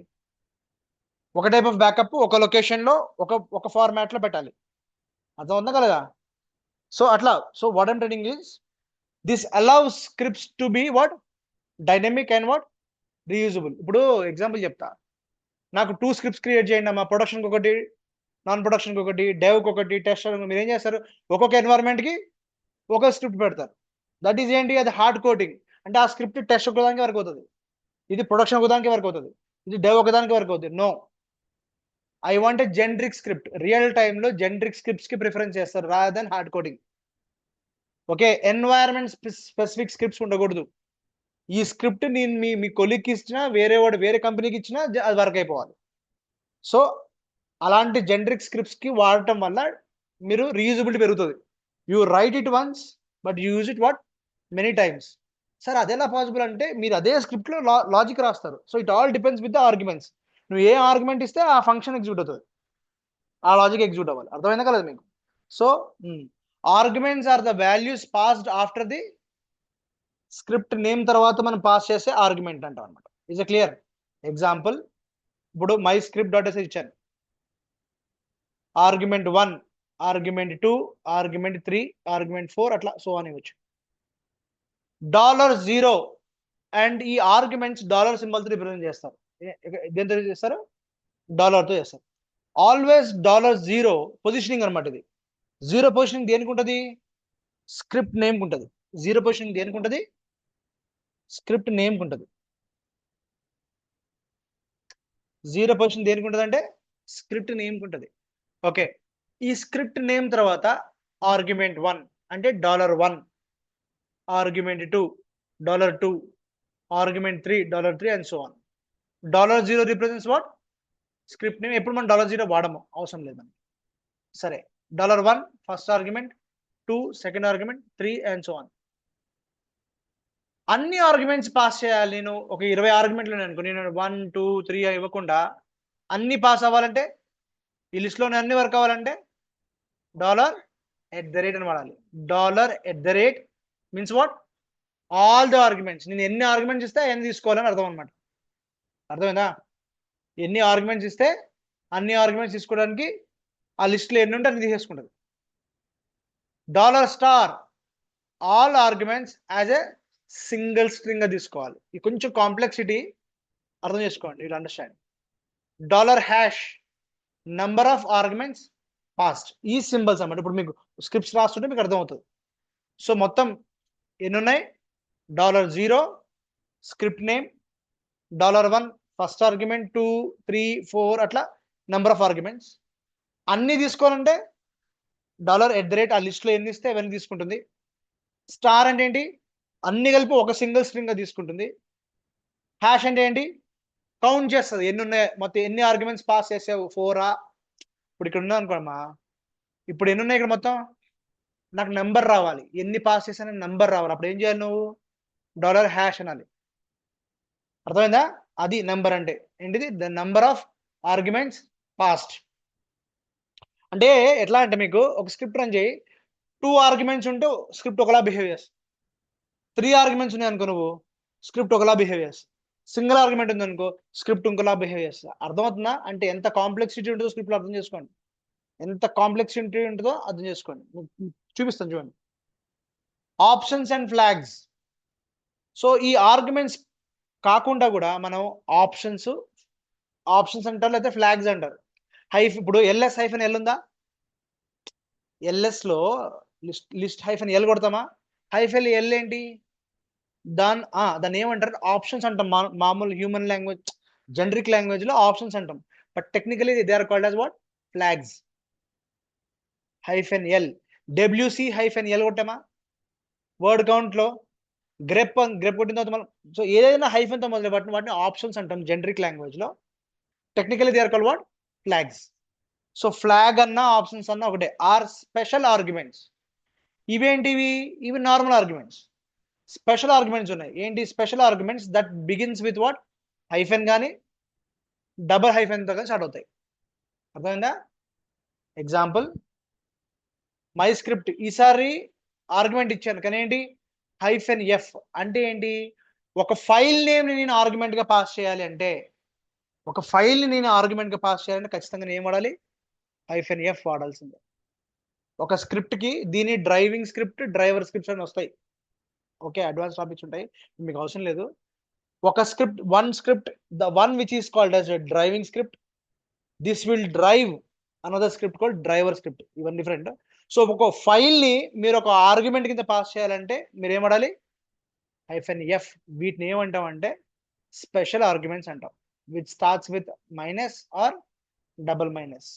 ఒక టైప్ ఆఫ్ బ్యాకప్ ఒక లొకేషన్లో ఒక ఫార్మాట్లో పెట్టాలి. అర్థమవుతుందా కదా? సో అట్లా. So what I'm telling is this allows scripts to be what dynamic and what reusable. ఇప్పుడు ఎగ్జాంపుల్ చెప్తా, నాకు 2 స్క్రిప్ట్స్ క్రియేట్ చేయండి అమ్మా, ప్రొడక్షన్కి ఒకటి, నాన్ ప్రొడక్షన్కి ఒకటి, డెవ్కి ఒకటి, టెస్ట్. మీరు ఏం చేస్తారు, ఒక్కొక్క ఎన్వైర్న్మెంట్కి ఒక స్క్రిప్ట్ పెడతారు. దట్ ఈజ్ ఏంటి, అది హార్డ్ కోడింగ్. అంటే ఆ స్క్రిప్ట్ టెస్ట్ ఒకదానికి వర్క్ అవుతుంది, ఇది ప్రొడక్షన్ ఒకదానికి వర్క్ అవుతుంది, ఇది డెవ్ ఒకదానికి వర్క్ అవుతుంది. No, I want a generic script. Real టైంలో జెనరిక్ స్క్రిప్ట్స్కి ప్రిఫరెన్స్ చేస్తారు rather than hard coding. Okay, environment specific scripts ఉండకూడదు. ఈ స్క్రిప్ట్ నేను మీ కొలీగ్కి ఇచ్చినా, వేరే కంపెనీకి ఇచ్చినా అది వర్క్ అయిపోవాలి. సో అలాంటి జెనరిక్ స్క్రిప్ట్స్కి వాడటం వల్ల మీరు రీయూజబిలిటీ పెరుగుతుంది. You right it once but you use it what many times. Sir అదెలా పాసిబుల్ అంటే, మీరు అదే స్క్రిప్ట్లో లాజిక్ రాస్తారు. So it all depends with the arguments. నువ్వు ఏ ఆర్గ్యుమెంట్ ఇస్తే ఆ ఫంక్షన్ ఎగ్జిక్యూట్ అవుతుంది, ఆ లాజిక్ ఎగ్జిక్యూట్ అవ్వాలి. అర్థమైందా కదా మీకు? So arguments are the values passed after the script name తర్వాత మనం పాస్ చేసే ఆర్గ్యుమెంట్ అంటాం అనమాట. Is a clear? ఎగ్జాంపుల్, ఇప్పుడు మై స్క్రిప్ట్ డాట్ ఎస్హెచ్ ఇచ్చాను, ఆర్గ్యుమెంట్ 1, ఆర్గ్యుమెంట్ 2, ఆర్గ్యుమెంట్ 3, ఆర్గ్యుమెంట్ 4, అట్లా సో అని ఇవ్వచ్చు. $0 అండ్ ఈ ఆర్గ్యుమెంట్స్ డాలర్ సింబల్తో రిప్రజెంట్ చేస్తారు. దేంతో చేస్తారు? డాలర్తో చేస్తారు. ఆల్వేస్ $0 పొజిషనింగ్ అనమాట. ఇది 0 పొజిషనింగ్ దేనికి ఉంటుంది? స్క్రిప్ట్ నేమ్కి ఉంటుంది. 0 పొజిషనింగ్ దేనికి ఉంటుంది? స్క్రిప్ట్ నేమ్కి ఉంటుంది. 0 పొజిషన్ దేనికి ఉంటుంది అంటే స్క్రిప్ట్ నేమ్కి ఉంటుంది. ఓకే, ఈ స్క్రిప్ట్ నేమ్ తర్వాత ఆర్గ్యుమెంట్ 1 అంటే $1, argument 2 $2, argument 3 $3 and so on. $0 represents what script name. ఎప్పుడు మనం $0 వాడము, అవసరం లేదు మనకి. సరే, $1 first argument, 2 second argument, 3 and so on. అన్ని ఆర్గ్యుమెంట్స్ పాస్ చేయాలి. నేను ఒక 20 ఆర్గ్యుమెంట్లు అనుకో, నేను 1, 2, 3 ఇవ్వకుండా అన్ని పాస్ అవ్వాలంటే, ఈ లిస్ట్లోనే అన్ని వర్క్ అవ్వాలంటే $@ అని వాడాలి. $@ Means what? All the arguments. నేను ఎన్ని ఆర్గ్యుమెంట్స్ ఇస్తే ఎన్ని తీసుకోవాలని అర్థం అనమాట. అర్థమైందా? ఎన్ని ఆర్గ్యుమెంట్స్ ఇస్తే అన్ని ఆర్గ్యుమెంట్స్ తీసుకోవడానికి ఆ లిస్ట్లో ఎన్ని ఉంటే అన్ని తీసేసుకుంటుంది. $, All arguments as a single స్ట్రింగ్గా తీసుకోవాలి. ఇది కొంచెం కాంప్లెక్సిటీ, అర్థం చేసుకోండి, you understand. $#, Number of arguments passed. ఈ సింబల్స్ అన్నమాట. ఇప్పుడు మీకు స్క్రిప్ట్స్ రాస్తుంటే మీకు అర్థమవుతుంది. సో మొత్తం ఎన్ని ఉన్నాయి? $0 స్క్రిప్ట్ నేమ్, $1 ఫస్ట్ ఆర్గ్యుమెంట్, 2, 3, 4 అట్లా నంబర్ ఆఫ్ ఆర్గ్యుమెంట్స్. అన్నీ తీసుకోవాలంటే $@ ఆ లిస్ట్ లో ఎన్ని ఇస్తే అవన్నీ తీసుకుంటుంది. స్టార్ అంటే ఏంటి, అన్ని కలిపి ఒక సింగిల్ స్ట్రింగ్ గా తీసుకుంటుంది. హ్యాష్ అంటే ఏంటి, కౌంట్ చేస్తుంది ఎన్ని ఉన్నాయి, మొత్తం ఎన్ని ఆర్గ్యుమెంట్స్ పాస్ చేసావు, 4ఆ. ఇప్పుడు ఇక్కడ ఉన్నా అనుకోమ్మా, ఇప్పుడు ఎన్ని ఉన్నాయి ఇక్కడ మొత్తం, నాకు నెంబర్ రావాలి, ఎన్ని పాస్ చేశాను నెంబర్ రావాలి. అప్పుడు ఏం చేయాలి నువ్వు, $##. అనాలి. అర్థమైందా, అది నెంబర్ అంటే ఏంటిది, the number of arguments past. అంటే ఎట్లా అంటే మీకు ఒక స్క్రిప్ట్ రన్ చేయి, 2 ఆర్గ్యుమెంట్స్ ఉంటూ స్క్రిప్ట్ ఒకలా బిహేవ్ చేస్తుంది. 3 ఆర్గ్యుమెంట్స్ ఉన్నాయి అనుకో, నువ్వు స్క్రిప్ట్ ఒకలా బిహేవ్ చేస్తుంది. సింగిల్ ఆర్గ్యుమెంట్ ఉంది అనుకో, స్క్రిప్ట్ ఇంకోలా బిహేవ్ చేస్తుంది. అర్థమవుతుందా, అంటే ఎంత కాంప్లెక్సిటీ ఉంటుందో స్క్రిప్ట్లో అర్థం చేసుకోండి, ఎంత కాంప్లెక్సిటీ ఉంటుందో అర్థం చేసుకోండి. చూపిస్తాను చూడండి, ఆప్షన్స్ అండ్ ఫ్లాగ్స్. సో ఈ ఆర్గ్యుమెంట్స్ కాకుండా కూడా మనం ఆప్షన్స్ అంటారు, లేకపోతే ఫ్లాగ్స్ అంటారు. ఇప్పుడు LS హైఫన్ ఎల్ ఉందా, LS లో లిస్ట్ హైఫన్ ఎల్ కొడతామా, హైఫన్ ఎల్ ఏంటి, దాన్ని ఏమంటారు, ఆప్షన్స్ అంటాం. మామూలు హ్యూమన్ లాంగ్వేజ్, జనరిక్ లాంగ్వేజ్ లో ఆప్షన్స్ అంటాం. But technically they are called as what, flags. -L, WC -L కొట్టామా వర్డ్ కౌంట్ లో, గ్రెప్ కొట్టిన తర్వాత మనం, సో ఏదైనా హైఫన్ తో మొదలు వాటిని ఆప్షన్స్ అంటాం జనరిక్ లాంగ్వేజ్ లో. Technically they are called what, flags. So flag అన్నా ఆప్షన్స్ అన్నా ఒకటే, ఆర్ స్పెషల్ ఆర్గ్యుమెంట్స్. ఇవేంటివి, ఇవి నార్మల్ ఆర్గ్యుమెంట్స్. స్పెషల్ ఆర్గ్యుమెంట్స్ ఉన్నాయి. ఏంటి special arguments, that begins with what, hyphen కానీ డబల్ హైఫెన్ తో కానీ స్టార్ట్ అవుతాయి. అర్థమైందా, ఎగ్జాంపుల్ మై స్క్రిప్ట్, ఈసారి ఆర్గ్యుమెంట్ ఇచ్చాను కానీ ఏంటి, -F అంటే ఏంటి, ఒక ఫైల్ నేమ్ ని నేను ఆర్గ్యుమెంట్ గా పాస్ చేయాలి అంటే, ఒక ఫైల్ ని నేను ఆర్గ్యుమెంట్ గా పాస్ చేయాలంటే ఖచ్చితంగా నేను ఏం వాడాలి, -F వాడాల్సిందే. ఒక స్క్రిప్ట్ కి దీని డ్రైవింగ్ స్క్రిప్ట్, డ్రైవర్ స్క్రిప్ట్స్ అని వస్తాయి. ఓకే, అడ్వాన్స్ టాపిక్స్ ఉంటాయి, మీకు అవసరం లేదు. ఒక script, one script, the one which is called as driving script, this will drive another script called driver script. ఇవన్నీ డిఫరెంట్. సో ఒక ఫైల్ ని మీరు ఒక ఆర్గ్యుమెంట్ కింద పాస్ చేయాలంటే మీరు ఏం వాడాలి, -F. వీటిని ఏమంటాం అంటే స్పెషల్ ఆర్గ్యుమెంట్స్ అంటాం, which starts with minus or double minus.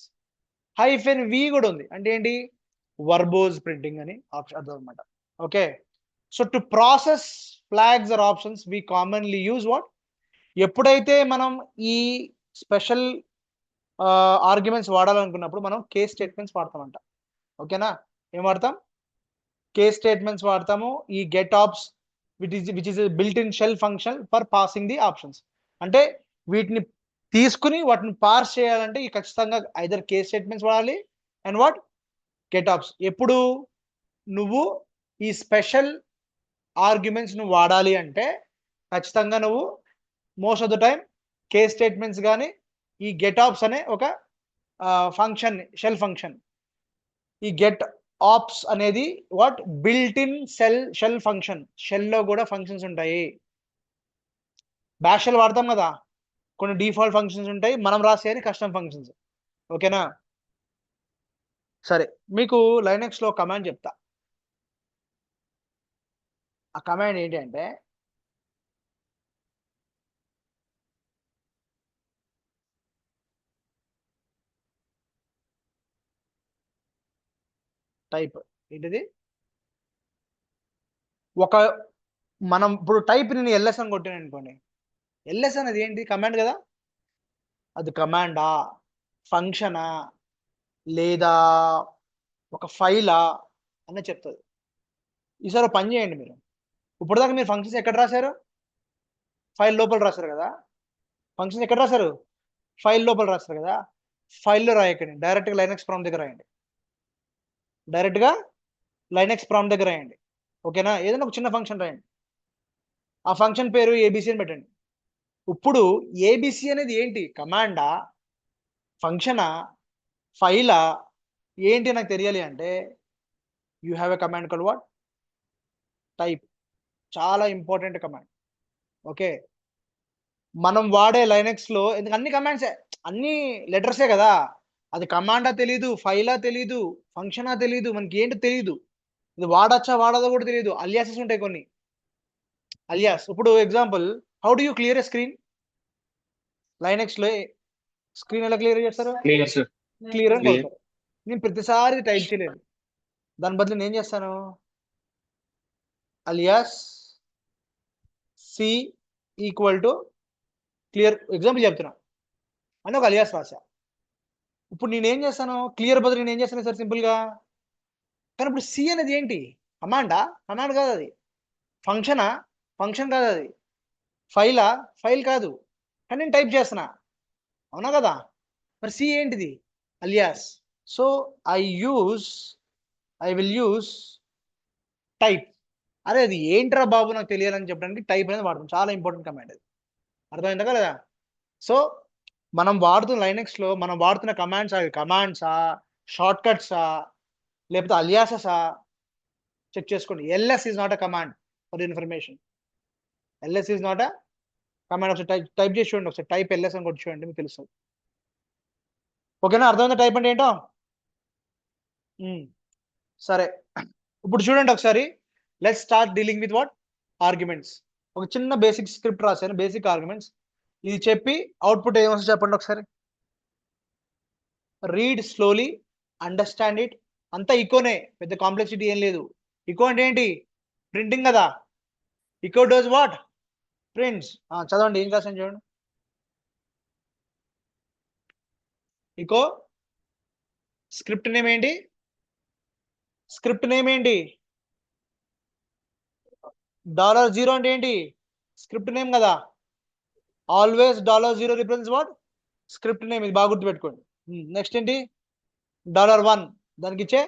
-V కూడా ఉంది, అంటే ఏంటి, వర్బోజ్ ప్రింటింగ్ అని అర్థం అనమాట. Okay, so to process flags or options we commonly use what, ఎప్పుడైతే మనం ఈ స్పెషల్ ఆర్గ్యుమెంట్స్ వాడాలనుకున్నప్పుడు మనం కేస్ స్టేట్మెంట్స్ వాడతామంట. ఓకేనా, ఏం వాడతాం, కేస్ స్టేట్మెంట్స్ వాడతాము. ఈ getopts which is built in shell function for passing the options. అంటే వీటిని తీసుకుని వాటిని పార్స్ చేయాలంటే ఈ ఖచ్చితంగా ఐదర్ కేస్ స్టేట్మెంట్స్ వాడాలి అండ్ వాట్, గెట్ ఆప్స్. ఎప్పుడు నువ్వు ఈ స్పెషల్ ఆర్గ్యుమెంట్స్ నువ్వు వాడాలి అంటే ఖచ్చితంగా నువ్వు most of the time case statements కానీ ఈ గెట్ ఆప్స్ అనే ఒక ఫంక్షన్, షెల్ ఫంక్షన్. ఈ గెట్ ఆప్స్ అనేది what, built in shell function. షెల్లో కూడా ఫంక్షన్స్ ఉంటాయి. బ్యాష్ షెల్ వాడతాం కదా, కొన్ని డిఫాల్ట్ ఫంక్షన్స్ ఉంటాయి, మనం రాసేది కస్టమ్ ఫంక్షన్స్. ఓకేనా, సరే మీకు లైనక్స్ లో కమాండ్ చెప్తా. ఆ కమాండ్ ఏంటి అంటే, టైప్ ఏంటిది, ఒక మనం ఇప్పుడు టైప్ నేను LS అని కొట్టాను అనుకోండి, LS అనేది ఏంటి, కమాండ్ కదా, అది కమాండా, ఫంక్షనా, లేదా ఒక ఫైలా అని చెప్తుంది. ఈసారి పని చేయండి, మీరు ఇప్పుడు దాకా మీరు ఫంక్షన్స్ ఎక్కడ రాశారు, ఫైల్ లోపల రాశారు కదా, ఫంక్షన్ ఎక్కడ రాశారు, ఫైల్ లోపల రాశారు కదా, ఫైల్లో రాయకండి, డైరెక్ట్గా లైనక్స్ ప్రాంప్ట్ దగ్గర రాయండి, డైరెక్ట్గా లైనక్స్ ప్రాంప్ట్ దగ్గర రాయండి. ఓకేనా, ఏదైనా ఒక చిన్న ఫంక్షన్ రాయండి, ఆ ఫంక్షన్ పేరు ABC అని పెట్టండి. ఇప్పుడు ABC అనేది ఏంటి, కమాండా, ఫంక్షనా, ఫైలా ఏంటి నాకు తెలియాలి అంటే you have a command called what, type. చాలా ఇంపార్టెంట్ కమాండ్. ఓకే, మనం వాడే లైనక్స్ లో ఎందుకు అన్ని కమాండ్సే, అన్ని లెటర్సే కదా, అది కమాండా తెలీదు, ఫైలా తెలీదు, ఫంక్షనా తెలీదు, మనకి ఏంటో తెలీదు, ఇది వాడచ్చా వాడదో కూడా తెలియదు, అలియాసెస్ ఉంటాయి కొన్ని, అలియాస్. ఇప్పుడు example, how do you clear a screen, Linux లో స్క్రీన్ ఎలా క్లియర్ చేస్తారు, క్లియర్ సార్, క్లియర్ అని క్లియర్. కొడతారు. నేను ప్రతిసారి టైప్ చేయలేదు, దాని బదులు నేను ఏం చేస్తాను, alias C equal to clear, example చెప్తున్నా అని ఒక అలియాస్ రాశా. ఇప్పుడు నేనేం చేస్తాను, క్లియర్ బదులు నేను ఏం చేస్తాను సార్ సింపుల్గా. కానీ ఇప్పుడు సి అనేది ఏంటి, కమాండా? కమాండ్ కాదు అది. ఫంక్షనా? ఫంక్షన్ కాదు అది. ఫైలా? ఫైల్ కాదు. కానీ నేను టైప్ చేస్తున్నా, అవునా కదా? మరి సి ఏంటిది, alias. So I will use type. అరే అది ఏంట్రా బాబు నాకు తెలియాలని చెప్పడానికి టైప్ అనేది వాడతాం, చాలా ఇంపార్టెంట్ కమాండ్ అది. అర్థమైందా కదా? సో మనం వాడుతున్న లైనక్స్లో మనం వాడుతున్న కమాండ్స్, అవి కమాండ్సా, షార్ట్ కట్సా, లేకపోతే అలియాసెసా చెక్ చేసుకోండి. LS is not a command for information. LS is not a command. ఒకసారి టైప్ చేసి చూడండి, ఒకసారి టైప్ ఎల్ఎస్ అని కొట్టి చూడండి, మీకు తెలుస్తుంది. ఓకేనా? అర్థమైందా టైప్ అంటే ఏంటో? సరే, ఇప్పుడు చూడండి ఒకసారి. Let's start dealing with what, arguments. ఒక చిన్న బేసిక్ స్క్రిప్ట్ రాశాను, బేసిక్ ఆర్గ్యుమెంట్స్. ఇది చెప్పి అవుట్పుట్ ఏమొస్తుందో చెప్పండి ఒకసారి. Read slowly, understand it. అంతా ఇకోనే, పెద్ద కాంప్లెక్సిటీ ఏం లేదు. ఇకో అంటే ఏంటి, ప్రింటింగ్ కదా. ఇకో డోస్ వాట్, ప్రింట్స్. చదవండి ఏం రాశాను చూడండి. ఇకో స్క్రిప్ట్ నేమ్ ఏంటి, స్క్రిప్ట్ నేమ్ ఏంటి, $0 అంటే ఏంటి, స్క్రిప్ట్ నేమ్ కదా. Always $0 represents what, script name. ఇది బాగా గుర్తుపెట్టుకోండి. నెక్స్ట్ ఏంటి, $1 దానికి ఇచ్చే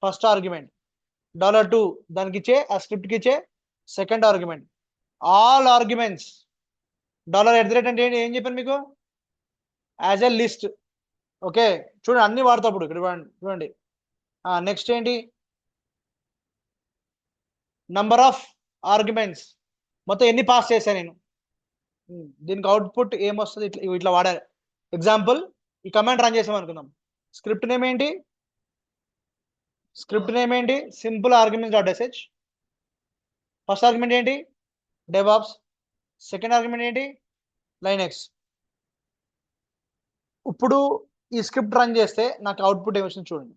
ఫస్ట్ ఆర్గ్యుమెంట్, $2 దానికి ఇచ్చే ఆ స్క్రిప్ట్కి ఇచ్చే సెకండ్ ఆర్గ్యుమెంట్. ఆల్ ఆర్గ్యుమెంట్స్ $@ అంటే ఏంటి, ఏం చెప్పాను మీకు, యాజ్ ఎ లిస్ట్. ఓకే, చూడండి అన్ని వాడతా ఇప్పుడు ఇక్కడ చూడండి. నెక్స్ట్ ఏంటి, నంబర్ ఆఫ్ ఆర్గ్యుమెంట్స్, మొత్తం ఎన్ని పాస్ చేశాను నేను. దీనికి అవుట్పుట్ ఏమొస్తుంది, ఇట్లా వాడాలి. ఎగ్జాంపుల్, ఈ కమాండ్ రన్ చేసాం అనుకుందాం. స్క్రిప్ట్ నేమ్ ఏంటి, simple arguments dot sh. First argument ఏంటి, డెవాప్స్. సెకండ్ ఆర్గ్యుమెంట్ ఏంటి, లైనక్స్. ఇప్పుడు ఈ స్క్రిప్ట్ రన్ చేస్తే నాకు అవుట్పుట్ ఏమొచ్చింది చూడండి.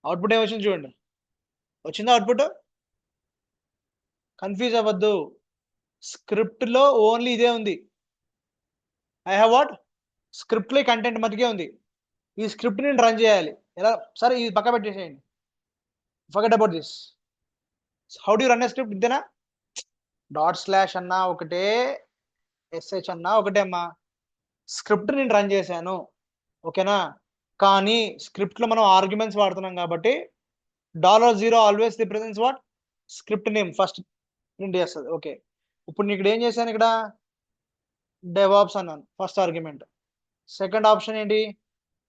అవుట్పుట్ ఏమొచ్చింది చూడండి. వచ్చిందా అవుట్పుట్? కన్ఫ్యూజ్ అవ్వద్దు, స్క్రిప్ట్లో ఓన్లీ ఇదే ఉంది. ఐ హ్యావ్ వాట్, స్క్రిప్ట్లో కంటెంట్ మటుకే ఉంది. ఈ స్క్రిప్ట్ నేను రన్ చేయాలి ఎలా, సరే ఇది పక్క పెట్టేసేయండి, forget about this. How do run a script, ఇంతేనా. డాట్/ అన్నా ఒకటే, sh అన్నా ఒకటే అమ్మా. స్క్రిప్ట్ నేను రన్ చేశాను, ఓకేనా. కానీ స్క్రిప్ట్లో మనం ఆర్గ్యుమెంట్స్ వాడుతున్నాం కాబట్టి $0 always represents what, script name first print చేస్తుంది. ఓకే, ఇప్పుడు ఇక్కడ ఏం చేశాను, ఇక్కడ డెవాప్స్ అన్నాను ఫస్ట్ ఆర్గ్యుమెంట్. సెకండ్ ఆప్షన్ ఏంటి,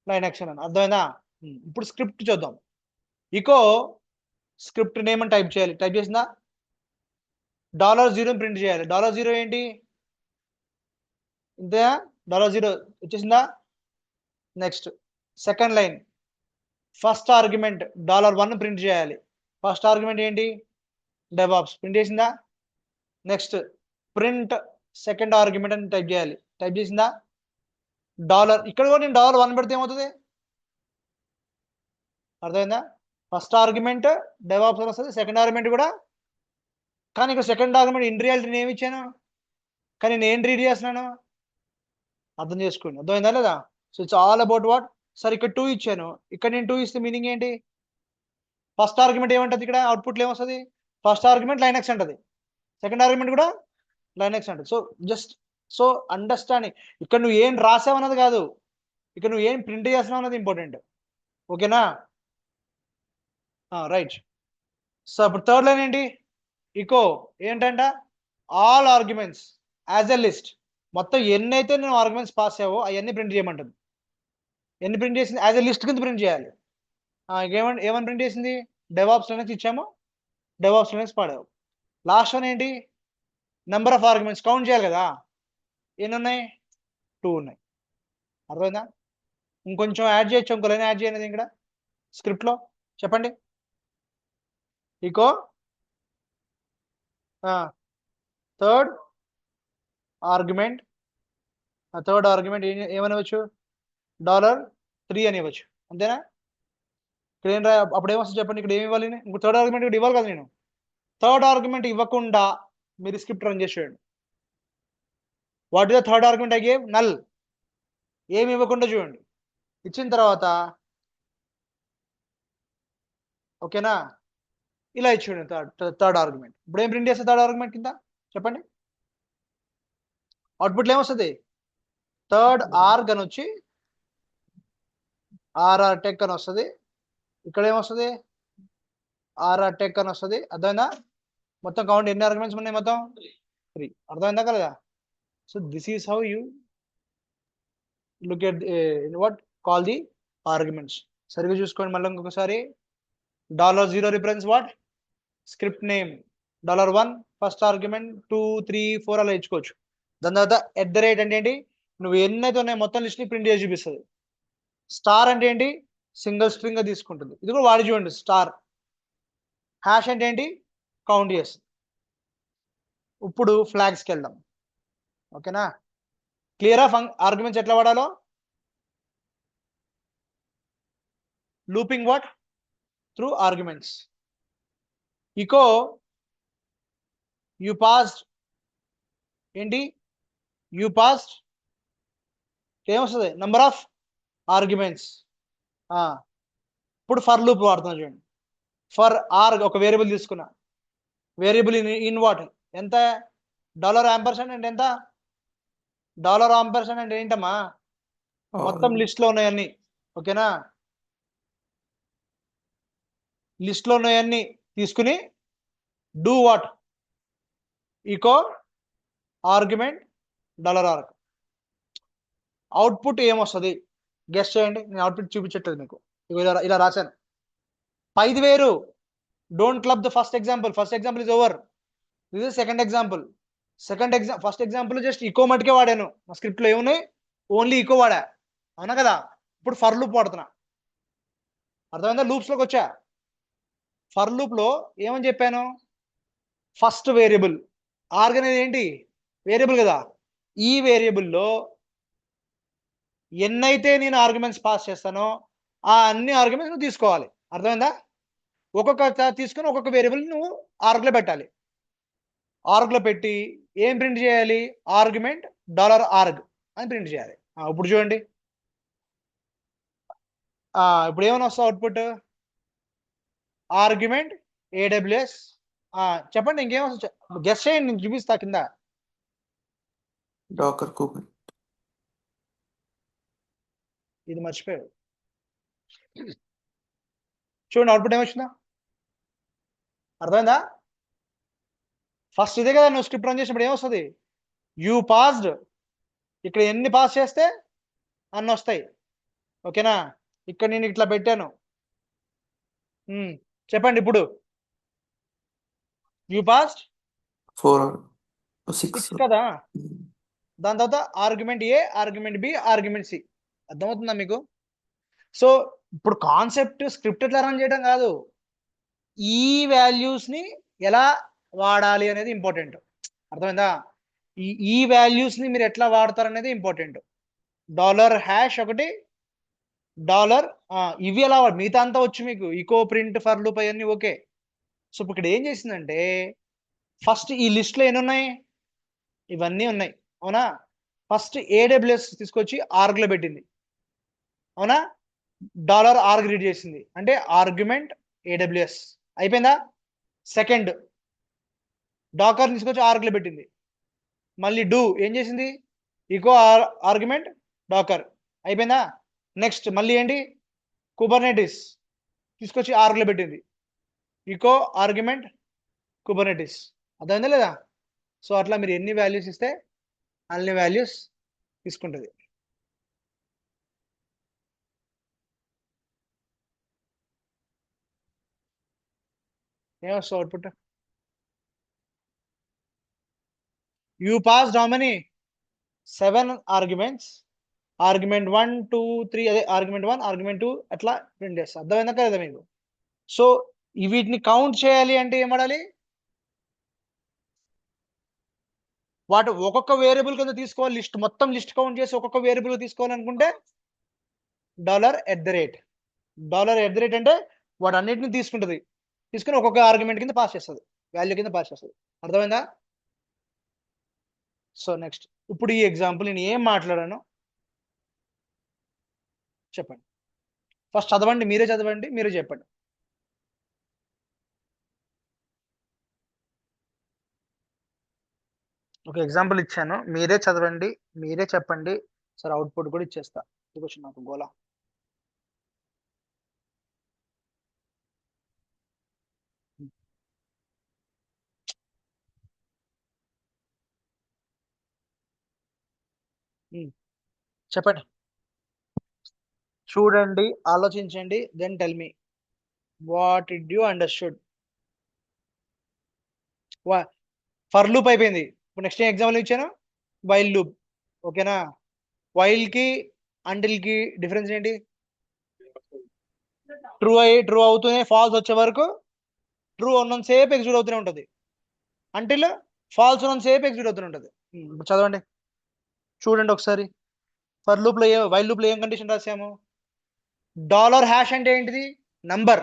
లైనక్స్ అన్నాను. అర్థమైందా? ఇప్పుడు స్క్రిప్ట్ చూద్దాం. ఇకో స్క్రిప్ట్ నేమ్ అని టైప్ చేయాలి. టైప్ చేసిందా, $0 ప్రింట్ చేయాలి. $0 ఏంటి, ఇంతేనా, $0 వచ్చేసిందా. Next second line, first argument $1 print చేయాలి. ఫస్ట్ ఆర్గ్యుమెంట్ ఏంటి, డెవాప్స్. ప్రింట్ చేసిందా. నెక్స్ట్ ప్రింట్ సెకండ్ ఆర్గ్యుమెంట్ అని టైప్ చేయాలి. టైప్ చేసిందా. ఇక్కడ కూడా నేను $1 పెడితే ఏమవుతుంది, అర్థమైందా. ఫస్ట్ ఆర్గ్యుమెంట్ డెవాప్స్ అని వస్తుంది, సెకండ్ ఆర్గ్యుమెంట్ కూడా. కానీ ఇక్కడ సెకండ్ ఆర్గ్యుమెంట్ ఇన్ రియాలిటీ నేను ఏమి ఇచ్చాను, కానీ నేను రీడ్ చేస్తున్నాను. అర్థం చేసుకోండి, అర్థమైందా లేదా. So it's all about what. సరే ఇక్కడ 2 ఇచ్చాను, ఇక్కడ నేను 2 ఇస్తే మీనింగ్ ఏంటి, ఫస్ట్ ఆర్గ్యుమెంట్ ఏమంటది, ఇక్కడ అవుట్పుట్లో ఏమొస్తుంది, ఫస్ట్ ఆర్గ్యుమెంట్ లైనక్స్ అంటది, సెకండ్ ఆర్గ్యుమెంట్ కూడా లైనక్స్ అంటది. సో అండర్స్టాండింగ్, ఇక్కడ నువ్వు ఏం రాసావు అన్నది కాదు, ఇక్కడ నువ్వు ఏం ప్రింట్ చేస్తున్నావు అన్నది ఇంపార్టెంట్. ఓకేనా, రైట్. సో ఇప్పుడు థర్డ్ లైన్ ఏంటి, ఇకో ఏంటంట, all arguments as a list. మొత్తం ఎన్నైతే నేను ఆర్గ్యుమెంట్స్ పాస్ అయ్యావో అవన్నీ ప్రింట్ చేయమంటుంది. ఎన్ని ప్రింట్ చేసింది, యాజ్ ఎ లిస్ట్ కింద ప్రింట్ చేయాలి. ఏమని ప్రింట్ చేసింది, డెవాప్స్ లైనక్స్ ఇచ్చాము, డెవాప్స్ లైనక్స్ పాడావు. లాస్ట్ వన్ ఏంటి, నెంబర్ ఆఫ్ ఆర్గ్యుమెంట్స్ కౌంట్ చేయాలి కదా, ఎన్ని ఉన్నాయి, 2 ఉన్నాయి. అర్థమైందా. ఇంకొంచెం యాడ్ చేయొచ్చు, ఇంకో లైన్ యాడ్ చేయలేదు ఇక్కడ స్క్రిప్ట్లో, చెప్పండి. ఇకో థర్డ్ ఆర్గ్యుమెంట్, ఏమనివ్వచ్చు, $3 అని ఇవ్వచ్చు. అంతేనా? ఇక్కడ ఏం అప్పుడు ఏమొస్తుంది చెప్పండి, ఇక్కడ ఏమి ఇవ్వాలి, ఇంకో థర్డ్ ఆర్గ్యుమెంట్ ఇక్కడ ఇవ్వాలి కదా. నేను థర్డ్ ఆర్గ్యుమెంట్ ఇవ్వకుండా మీరు స్క్రిప్ట్ రన్ చేసేయండి. What is the third argument? I gave null. ఏమి ఇవ్వకుండా చూడండి. ఇచ్చిన తర్వాత ఓకేనా, ఇలా ఇచ్చేయండి థర్డ్ ఆర్గ్యుమెంట్. ఇప్పుడు ఏం ప్రింట్ చేస్తే థర్డ్ ఆర్గ్యుమెంట్ కింద చెప్పండి, అవుట్పుట్లో ఏమొస్తుంది? థర్డ్ ఆర్గ్ అని వచ్చి ఆర్ఆర్ టెక్ అని వస్తుంది. ఇక్కడ ఏమొస్తుంది? ఆర్ఆర్ టెక్ అని వస్తుంది. అర్థమైందా? మొత్తం కౌంట్ ఎన్ని ఆర్గ్యుమెంట్స్ ఉన్నాయి? మొత్తం 3. అర్థమైందా కదా? So this is how you look at what call the arguments. సరిగ్గా చూసుకోండి మళ్ళీ ఇంకొకసారి. $0 represents what? Script name. $1 first argument, 2, 3, 4 అలా ఇచ్చుకోవచ్చు. దాని తర్వాత @ అంటే ఏంటి? నువ్వు ఎన్నైతే ఉన్నాయో మొత్తం లిస్ట్ ని ప్రింట్ చేసి చూపిస్తుంది. స్టార్ అంటే ఏంటి? సింగిల్ స్ట్రింగ్ గా తీసుకుంటుంది. ఇది కూడా వాడి చూడండి స్టార్. హ్యాష్ అంటే ఏంటి? కౌంట్ చేస్తుంది. ఇప్పుడు ఫ్లాగ్స్కి వెళ్దాం. ఓకేనా? క్లియర్ ఆఫ్ ఆర్గ్యుమెంట్స్ ఎట్లా వాడాలో. Looping what? Through arguments. Eco you passed ఏంటి? యూ పాస్డ్ ఏమొస్తుంది? Number of arguments. ఇప్పుడు ఫర్ లూప్ వాడుతున్నా చూడండి. ఫర్ ఆర్ ఒక వేరియబుల్ తీసుకున్నా. Variable in what? ఎంత? $ampersand అంటే ఎంత? $ampersand అంటే ఏంటమ్మా? మొత్తం లిస్ట్ లో ఉన్నాయన్నీ. ఓకేనా? లిస్ట్ లో ఉన్నాయన్నీ తీసుకుని do what? Echo argument $arg. Output ఏమొస్తుంది గెస్ చేయండి. నేను అవుట్పుట్ చూపించట్లేదు మీకు, ఇలా రాశాను. పైది వేరు. Don't club the first example. First example is over. This is second example. First example just echo మటుకే వాడాను. మా స్క్రిప్ట్ లో ఏమున్నాయి? ఓన్లీ ఈకో వాడా. అవునా కదా? ఇప్పుడు ఫర్ లూప్ వాడుతున్నా. అర్థమైందా? లూప్స్ లోకి వచ్చా. ఫర్ లూప్ లో ఏమని చెప్పాను? First variable. ఆర్గ్ అనేది ఏంటి? వేరియబుల్ కదా. ఈ వేరియబుల్లో ఎన్నైతే నేను ఆర్గ్యుమెంట్స్ పాస్ చేస్తానో ఆ అన్ని ఆర్గ్యుమెంట్స్ నువ్వు తీసుకోవాలి. అర్థమైందా? ఒక్కొక్క తీసుకుని ఒక్కొక్క వేరియబుల్ నువ్వు ఆర్గ్లో పెట్టాలి. ఆర్గ్లో పెట్టి ఏం ప్రింట్ చేయాలి? ఆర్గ్యుమెంట్ $arg అని ప్రింట్ చేయాలి. ఇప్పుడు చూడండి, ఇప్పుడు ఏమైనా వస్తుంది అవుట్పుట్? Argument AWS. చెప్పండి ఇంకేమొస్తుంది? గెస్ చేయండి, నేను చూపిస్తా కింద. డాకర్ కుబెర్. ఇది మర్చిపోయావు. చూడండి అవుట్పుట్ ఏమొచ్చిందా? అర్థమైందా? ఫస్ట్ ఇదే కదా నువ్వు స్క్రిప్ట్ రన్ చేసినప్పుడు ఏమొస్తుంది? You passed. ఇక్కడ ఎన్ని పాస్ చేస్తే అన్ని వస్తాయి. ఓకేనా? ఇక్కడ నేను ఇట్లా పెట్టాను. చెప్పండి ఇప్పుడు. యూ పాస్డ్ 4 6 6 కదా. దాని తర్వాత argument A, argument B, argument C. అర్థమవుతుందా మీకు? సో ఇప్పుడు కాన్సెప్ట్ స్క్రిప్ట్ ఎట్లా రన్ చేయడం కాదు, ఈ వాల్యూస్ ని ఎలా వాడాలి అనేది ఇంపార్టెంట్. అర్థమైందా? ఈ వాల్యూస్ ని మీరు ఎట్లా వాడతారు అనేది ఇంపార్టెంట్. $#, ఒకటి డాలర్, ఇవి ఎలా మిగతా అంతా వచ్చు మీకు. ఈకో, ప్రింట్, ఫర్ లూప్ అవన్నీ ఓకే. సో ఇప్పుడు ఇక్కడ ఏం చేసిందంటే ఫస్ట్ ఈ లిస్ట్ లో ఎన్ని ఉన్నాయి? ఇవన్నీ ఉన్నాయి. అవునా? ఫస్ట్ AWS తీసుకొచ్చి ఆర్గ్ లో పెట్టింది. అవునా? $arg రీడ్ చేసింది అంటే ఆర్గ్యుమెంట్ AWS అయిపోయిందా? సెకండ్ డాకర్ తీసుకొచ్చి ఆర్గ్ లో పెట్టింది. మళ్ళీ డూ ఏం చేసింది? ఈకో ఆర్గ్యుమెంట్ డాకర్ అయిపోయిందా? నెక్స్ట్ మళ్ళీ ఏంటి? కుబర్నెటిస్ తీసుకొచ్చి ఆర్గ్ లో పెట్టింది. Echo argument Kubernetes. అర్థమైందా లేదా? సో అట్లా మీరు ఎన్ని వాల్యూస్ ఇస్తే అన్ని వాల్యూస్ తీసుకుంటుంది. ఏమొస్తుంది output? You passed how many? 7 arguments. Argument 1, 2, 3, అదే ఆర్గ్యుమెంట్ 1, ఆర్గ్యుమెంట్ 2 అట్లా ప్రింట్ చేస్తా. అర్థమైందా కదా మీకు? సో వీటిని కౌంట్ చేయాలి అంటే ఏం వాడాలి? వాటి ఒక్కొక్క వేరియబుల్ కింద తీసుకోవాలి. లిస్ట్ మొత్తం లిస్ట్ కౌంట్ చేసి ఒక్కొక్క వేరియబుల్ తీసుకోవాలనుకుంటే $@. $@ అంటే వాడు అన్నిటిని తీసుకుంటుంది, తీసుకుని ఒక్కొక్క ఆర్గ్యుమెంట్ కింద పాస్ చేస్తుంది, వాల్యూ కింద పాస్ చేస్తుంది. అర్థమైందా? సో నెక్స్ట్, ఇప్పుడు ఈ ఎగ్జాంపుల్ నేను ఏం మాట్లాడాను చెప్పండి. ఫస్ట్ చదవండి, మీరే చదవండి, మీరే చెప్పండి. ఒక ఎగ్జాంపుల్ ఇచ్చాను, మీరే చదవండి, మీరే చెప్పండి. సరే అవుట్పుట్ కూడా ఇచ్చేస్తా. ఇది నాకు గోలా. చెప్పండి, చూడండి, ఆలోచించండి, then tell me what did you understood. For loop అయిపోయింది. ఇప్పుడు నెక్స్ట్ ఎగ్జాంపుల్ ఇచ్చాను, వైల్ లూప్. ఓకేనా? వైల్ కి అంటిల్ కి డిఫరెన్స్ ఏంటి? ట్రూ అవుతూనే ఫాల్స్ వచ్చే వరకు ట్రూ ఉన్నంతసేపు ఎగ్జిక్యూట్ అవుతూనే ఉంటుంది, అంటిల్ ఫాల్స్ ఉన్నంతసేపు ఎగ్జిక్యూట్ అవుతూనే ఉంటుంది. ఇప్పుడు చదవండి, చూడండి ఒకసారి. ఫర్ లూప్ లో వైల్ లూప్ లో ఏం కండిషన్ రాసాము? $# అంటే ఏంటిది? Number.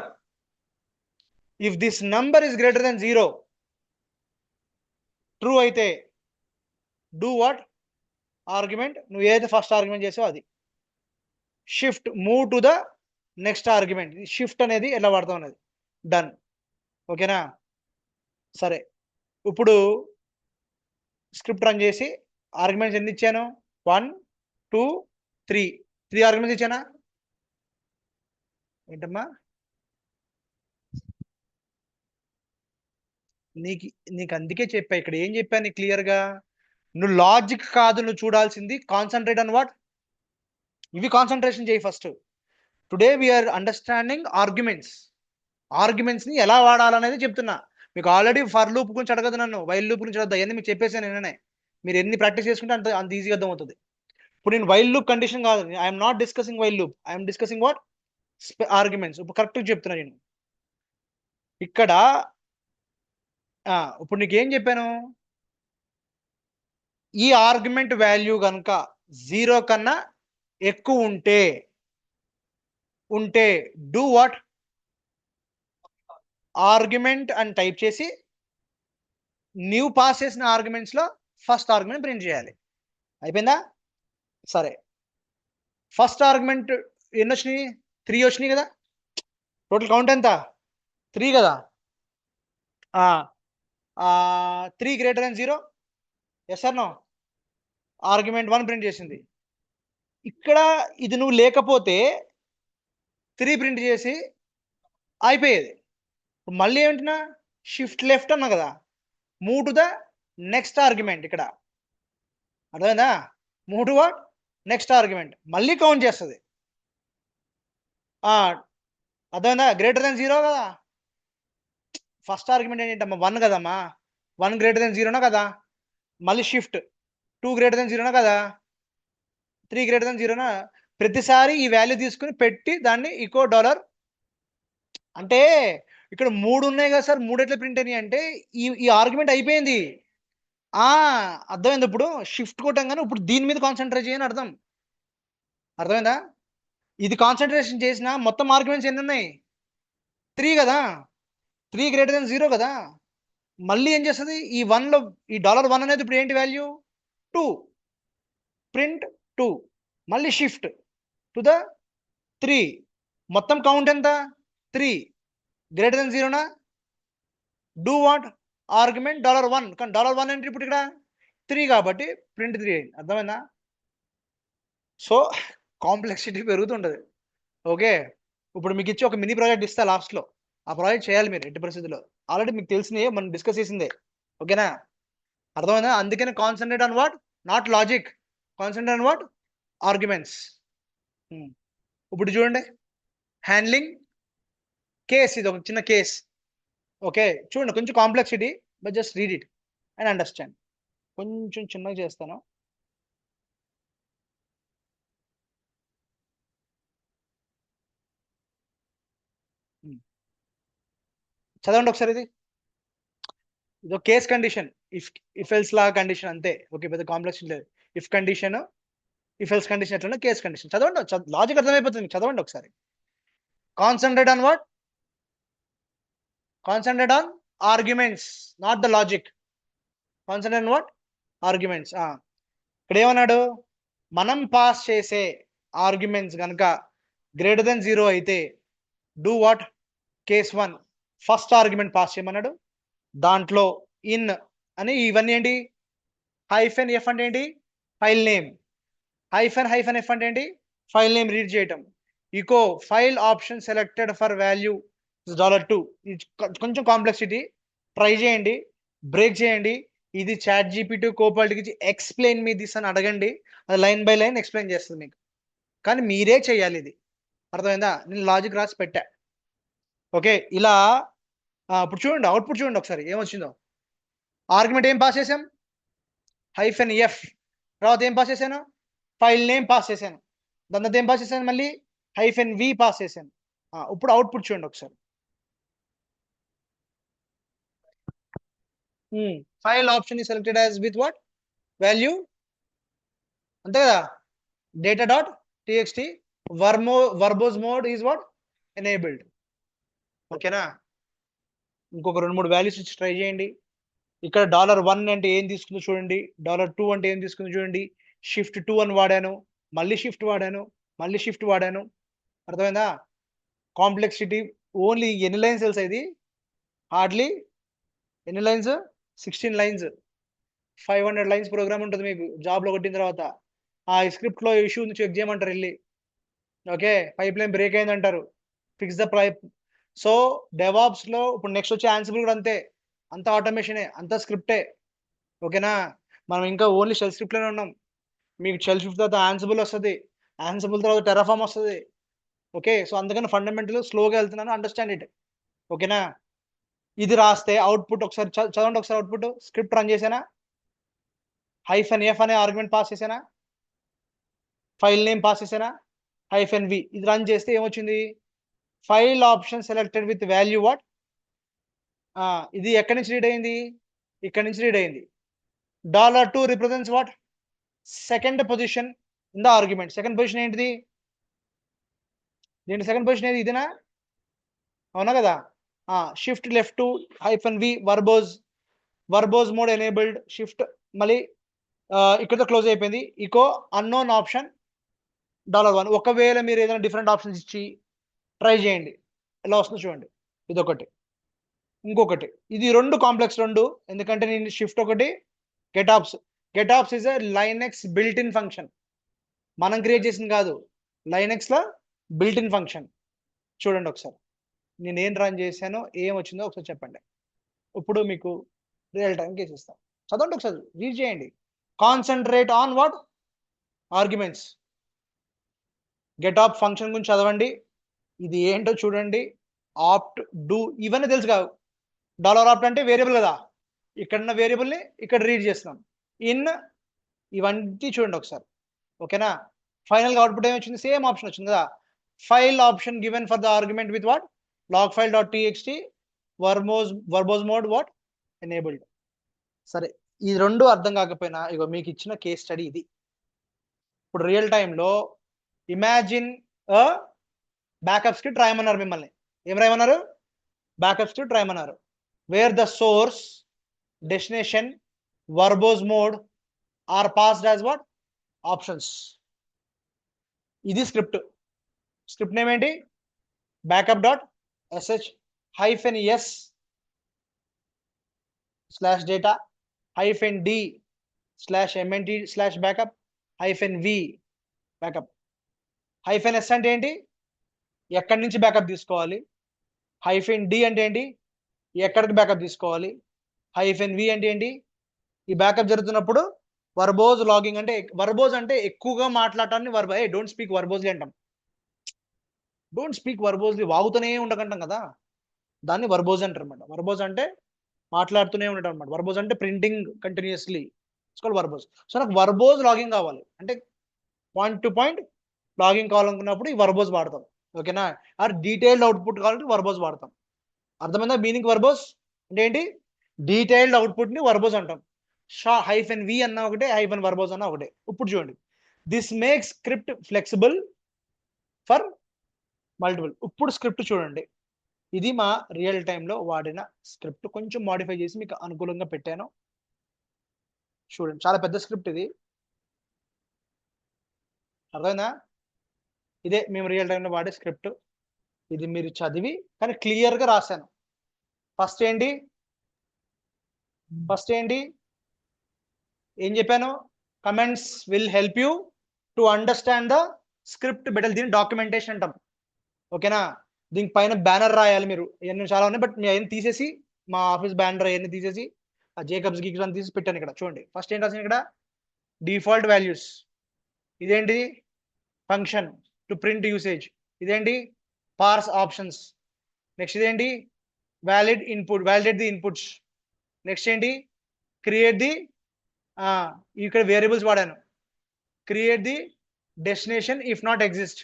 If this number is greater than 0, true అయితే డూ వాట్? ఆర్గ్యుమెంట్, నువ్వు ఏదైతే ఫస్ట్ ఆర్గ్యుమెంట్ చేసావో అది. Shift, move to the next argument. Shift అనేది ఎలా వాడతాం అనేది. డన్. ఓకేనా? సరే, ఇప్పుడు స్క్రిప్ట్ రన్ చేసి ఆర్గ్యుమెంట్స్ ఎన్ని ఇచ్చాను? 1 2 3 ఆర్గ్యుమెంట్స్ ఇచ్చానా? ఏంటమ్మా? నీకు నీకు అందుకే చెప్పా, ఇక్కడ ఏం చెప్పాను క్లియర్ గా, నువ్వు లాజిక్ కాదు నువ్వు చూడాల్సింది, కాన్సన్ట్రేట్ ఆన్ వాట్. ఇవి కాన్సన్ట్రేషన్ చేయి first. Today we're understanding arguments ని ఎలా వాడాలనేది చెప్తున్నా మీకు. ఆల్రెడీ ఫర్ లూప్ గురించి అడగదు నన్ను, వైల్ లూప్ గురించి అడగదు, అవన్నీ మీకు చెప్పేసాను నేనే. మీరు ఎన్ని ప్రాక్టీస్ చేసుకుంటే అంత అంత ఈజీగా అర్థమవుతుంది. ఇప్పుడు నేను వైల్ లూప్ కండిషన్ కాదు, I'm not discussing while loop, I'm discussing what? Arguments. ఇప్పుడు కరెక్ట్ చెప్తున్నా నేను ఇక్కడ. ఇప్పుడు నీకు ఏం చెప్పాను? ఈ ఆర్గ్యుమెంట్ వాల్యూ కనుక 0 కన్నా ఎక్కువ ఉంటే డూ వాట్? ఆర్గ్యుమెంట్ అని టైప్ చేసి నీవు పాస్ చేసిన ఆర్గ్యుమెంట్స్ లో ఫస్ట్ ఆర్గ్యుమెంట్ ప్రింట్ చేయాలి. అయిపోయిందా? సరే, ఫస్ట్ ఆర్గ్యుమెంట్ ఎన్ని వచ్చినాయి? 3 వచ్చినాయి కదా. టోటల్ కౌంట్ ఎంత? 3 కదా. 3 greater than 0, yes or no? Argument 1 print చేసింది. ఇక్కడ ఇది నువ్వు లేకపోతే 3 ప్రింట్ చేసి అయిపోయేది. మళ్ళీ ఏమంటున్నా? షిఫ్ట్ లెఫ్ట్ అన్నా కదా, move to the next argument. ఇక్కడ అర్థమైందా? Move to what? Next argument. మళ్ళీ కౌంట్ చేస్తుంది. అర్థమైందా? గ్రేటర్ దెన్ 0 కదా. ఫస్ట్ ఆర్గ్యుమెంట్ ఏంటమ్మా? 1 కదమ్మా. 1 గ్రేటర్ దెన్ 0నా కదా. మళ్ళీ షిఫ్ట్ 2 గ్రేటర్ దెన్ 0నా కదా, 3 గ్రేటర్ దెన్ 0నా. ప్రతిసారి ఈ వాల్యూ తీసుకుని పెట్టి దాన్ని ఈకో $. అంటే ఇక్కడ 3 ఉన్నాయి కదా సార్, 3 ఎట్లా ప్రింట్ అయినాయి అంటే ఈ ఆర్గ్యుమెంట్ అయిపోయింది. అర్థమైంది. ఇప్పుడు షిఫ్ట్ కొట్టంగానే ఇప్పుడు దీని మీద కాన్సన్ట్రేట్ చేయని అర్థం. అర్థమైందా? ఇది కాన్సన్ట్రేషన్ చేసిన మొత్తం ఆర్గ్యుమెంట్స్ ఎన్ని ఉన్నాయి? 3 కదా. 3 గ్రేటర్ దెన్ 0 కదా. మళ్ళీ ఏం చేస్తుంది? ఈ 1 లో ఈ $1 అనేది ఇప్పుడు ఏంటి వాల్యూ? 2. ప్రింట్ 2. మళ్ళీ షిఫ్ట్ టు ద 3. మొత్తం కౌంట్ ఎంత? 3 గ్రేటర్ దెన్ 0నా. Do what? ఆర్గ్యుమెంట్ $1. కానీ $1 అంటే ఇప్పుడు ఇక్కడ 3 కాబట్టి ప్రింట్ 3 అయింది. అర్థమైందా? So complexity పెరుగుతుంటది. ఓకే, ఇప్పుడు మీకు ఇచ్చి ఒక మినీ ప్రాజెక్ట్ ఇస్తా లాస్ట్లో, ఆ ప్రాజెక్ట్ చేయాలి మీరు ఎట్టి పరిస్థితుల్లో. ఆల్రెడీ మీకు తెలిసినవి మనం డిస్కస్ చేసిందే. ఓకేనా? అర్థమైందా? అందుకని concentrate on what? Not logic, concentrate on what? Arguments. ఇప్పుడు చూడండి, హ్యాండ్లింగ్ కేస్. ఇది ఒక చిన్న కేస్. ఓకే, చూడండి, కొంచెం complexity, but just read it and understand. కొంచెం చిన్నగా చేస్తాను. చదవండి ఒకసారి. ఇది ఒక case condition, if else law condition అంతే. ఓకే, పెద్ద కాంప్లెక్సిటీ లేదు. If condition, if else condition ఎట్లా కేస్ కండిషన్. చదవండి, లాజిక్ అర్థమైపోతుంది. చదవండి ఒకసారి. Concentrate on what? Concentrate on arguments, not the logic. Concentrate on what? Arguments. ఇక్కడ ఏమన్నాడు, మనం పాస్ చేసే ఆర్గ్యుమెంట్స్ కనుక గ్రేటర్ దెన్ 0 అయితే do what? Case 1 first argument pass చేయమన్నాడు. దాంట్లో ఇన్ అని ఇవన్నీ ఏంటి? హైఫెన్ ఎఫ్ అంటే ఏంటి? File name. హైఫెన్ ఎఫ్ అంటే ఏంటి? ఫైల్ నేమ్ రీడ్ చేయటం. Echo file option selected for value $2. ఇది కొంచెం కాంప్లెక్సిటీ, ట్రై చేయండి, బ్రేక్ చేయండి. ఇది చాట్ జీపీటీ కోపాలిటీకి ఎక్స్ప్లెయిన్ మీ దిస్ అని అడగండి, అది లైన్ బై లైన్ ఎక్స్ప్లెయిన్ చేస్తుంది మీకు. కానీ మీరే చేయాలి ఇది, అర్థమైందా? నేను లాజిక్ రాసి పెట్టా. ఓకే, ఇలా ఇప్పుడు చూడండి, అవుట్పుట్ చూడండి ఒకసారి ఏమొచ్చిందో. ఆర్గ్యుమెంట్ ఏం పాస్ చేసాం? Hyphen F. తర్వాత ఏం పాస్ చేశాను? ఫైల్ నేమ్ పాస్ చేశాను. దాని తర్వాత ఏం పాస్ చేశాను? మళ్ళీ హైఫెన్ వి పాస్ చేశాను. ఇప్పుడు అవుట్పుట్ చూడండి ఒకసారి. File option is selected as with what value, అంతే కదా? Data dot TXT verbose mode is what enabled. ఓకేనా? ఇంకొక 2-3 వాల్యూస్ ఇచ్చి ట్రై చేయండి. ఇక్కడ $1 అంటే ఏం తీసుకుందో చూడండి, $2 అంటే ఏం తీసుకుందో చూడండి. షిఫ్ట్ 2 అని వాడాను, మళ్ళీ షిఫ్ట్ వాడాను, మళ్ళీ షిఫ్ట్ వాడాను. అర్థమైందా? కాంప్లెక్సిటీ ఓన్లీ ఎన్ని లైన్స్ తెలుసా ఇది? హార్డ్లీ ఎన్ని లైన్స్? 16 లైన్స్. 500 లైన్స్ ప్రోగ్రామ్ ఉంటుంది మీకు జాబ్లో కొట్టిన తర్వాత. ఆ స్క్రిప్ట్లో ఇష్యూ ఉంది, చెక్ చేయమంటారు వెళ్ళి. ఓకే, పైప్ లైన్ బ్రేక్ అయిందంటారు, ఫిక్స్ ద పైప్. సో డెవాప్స్లో ఇప్పుడు నెక్స్ట్ వచ్చే యాన్సిబుల్ కూడా అంతే, అంత ఆటోమేషనే, అంత స్క్రిప్టే. ఓకేనా? మనం ఇంకా ఓన్లీ షెల్ స్క్రిప్ట్లోనే ఉన్నాం. మీకు షెల్ స్క్రిప్ట్ తర్వాత యాన్సిబుల్ వస్తుంది, యాన్సిబుల్ తర్వాత టెరాఫామ్ వస్తుంది. ఓకే, సో అందుకని ఫండమెంటల్ స్లోగా వెళ్తున్నాను, అండర్స్టాండ్ ఇట్. ఓకేనా? ఇది రాస్తే అవుట్పుట్ ఒకసారి చదవండి. ఒకసారి అవుట్పుట్ స్క్రిప్ట్ రన్ చేసానా? హైఫెన్ ఎఫ్ అనే ఆర్గ్యుమెంట్ పాస్ చేసానా? ఫైల్ నేమ్ పాస్ చేసానా? Hyphen V. ఇది రన్ చేస్తే ఏమొచ్చింది? File option selected with value what. ఇది ఎక్కడి నుంచి రీడ్ అయింది? ఇక్కడ నుంచి రీడ్ అయింది. $2 represents what? Second position in the argument. Second position ఏంటిది? దీని సెకండ్ పొజిషన్ ఏది? ఇదేనా? అవునా కదా? Shift left to hyphen V verbose mode enabled. Shift మళ్ళీ ఇక్కడతో క్లోజ్ అయిపోయింది. Echo unknown option $1. ఒకవేళ మీరు ఏదైనా డిఫరెంట్ ఆప్షన్స్ ఇచ్చి ట్రై చేయండి, ఎలా వస్తుందో చూడండి. ఇదొకటి, ఇంకొకటి. ఇది 2 కాంప్లెక్స్ 2, ఎందుకంటే నేను షిఫ్ట్ ఒకటి getopts is a Linux built in function, మనం క్రియేట్ చేసింది కాదు, లైనెక్స్లో బిల్ట్ ఇన్ ఫంక్షన్. చూడండి ఒకసారి నేను ఏం రన్ చేశానో, ఏం వచ్చిందో ఒకసారి చెప్పండి. ఇప్పుడు మీకు రియల్ టైం కేసు ఇస్తాం, చదవండి ఒకసారి, రీడ్ చేయండి. Concentrate on what? Arguments. Get up function గురించి చదవండి, ఇది ఏంటో చూడండి. ఆప్ట్, డూ ఇవన్నీ తెలుసు కాదు. $ఆప్ట్ అంటే వేరియబుల్ కదా, ఇక్కడున్న వేరియబుల్ని ఇక్కడ రీడ్ చేస్తున్నాం. ఇన్ ఇవన్నీ చూడండి ఒకసారి. ఓకేనా? ఫైనల్గా అవుట్పుట్ ఏమి వచ్చింది? సేమ్ ఆప్షన్ వచ్చింది కదా. File option given for the argument with what? Log file dot TXT verbose mode what enabled. సరే, ఈ 2 అర్థం కాకపోయినా ఇగో మీకు ఇచ్చిన కేస్ స్టడీ ఇది. ఇప్పుడు రియల్ టైంలో ఇమాజిన్ బ్యాకప్ స్క్రిప్ట్ రాయమన్నారు మిమ్మల్ని. ఏం రాయమన్నారు? బ్యాకప్ స్క్రిప్ట్ రాయమన్నారు. Where the source, destination, verbose mode are passed as what? Options. ఇది స్క్రిప్ట్ నేమ్ ఏంటి? Backup dot sh hyphen S slash data hyphen D slash MNT slash backup hyphen V backup. Hyphen S అంటే ఏంటి? ఎక్కడి నుంచి backup తీసుకోవాలి. Hyphen D అంటే ఏంటి? ఎక్కడికి బ్యాకప్ తీసుకోవాలి. హైఫెన్ వి అంటే ఏంటి? ఈ బ్యాకప్ జరుగుతున్నప్పుడు వర్బోజ్ లాగింగ్ అంటే, వర్బోజ్ అంటే ఎక్కువగా మాట్లాడటాన్ని డోంట్ స్పీక్ వర్బోజ్లీ అంటాం. డోంట్ స్పీక్ వర్బోజ్లీ వాగుతూనే ఉండకంటాం కదా, దాన్ని వర్బోజ్ అంటారు అనమాట. వర్బోజ్ అంటే మాట్లాడుతూనే ఉండటం అనమాట. వర్బోజ్ అంటే printing continuously, it's called verbose. So నాకు వర్బోజ్ లాగింగ్ కావాలి అంటే పాయింట్ టు పాయింట్ లాగింగ్ కావాలనుకున్నప్పుడు ఈ వర్బోజ్ వాడతాం. ఓకేనా? ఆర్ డీటెయిల్డ్ అవుట్పుట్ కావాలంటే వర్బోజ్ వాడతాం. అర్థమైందా మీనింగ్? వర్బోజ్ అంటే ఏంటి? డీటెయిల్డ్ అవుట్పుట్ని వర్బోజ్ అంటాం. హైఫెన్ వి అన్న ఒకటే, హైఫెన్ వర్బోజ్ అన్న ఒకటే. ఇప్పుడు చూడండి, this makes script flexible for multiple. ఇప్పుడు స్క్రిప్ట్ చూడండి. ఇది మా రియల్ టైంలో వాడిన స్క్రిప్ట్. కొంచెం మాడిఫై చేసి మీకు అనుకూలంగా పెట్టాను. చూడండి, చాలా పెద్ద స్క్రిప్ట్ ఇది. అర్థమైందా? ఇదే మేము రియల్ టైంలో వాడే స్క్రిప్ట్. ఇది మీరు చదివి కానీ క్లియర్గా రాశాను. ఫస్ట్ ఏంటి ఏం చెప్పాను? Comments will help you to understand the script better. దీన్ని డాక్యుమెంటేషన్ అంటాం. ఓకేనా? దీనికి పైన బ్యానర్ రాయాలి మీరు. ఇవన్నీ చాలా ఉన్నాయి, బట్ మీ అవన్నీ తీసేసి, మా ఆఫీస్ బ్యానర్ అవన్నీ తీసేసి, ఆ జేకబ్స్ గీక్స్ అని తీసి పెట్టాను ఇక్కడ. చూడండి, ఫస్ట్ ఏంటి రాసిన ఇక్కడ? Default values. ఇదేంటి? Function to print usage. ఇదేంటి? Parse options. నెక్స్ట్ ఇదేంటి? Validate the inputs. నెక్స్ట్ ఏంటి? క్రియేట్ ది ఇక్కడ వేరియబుల్స్ వాడాను. Create the destination if not exist.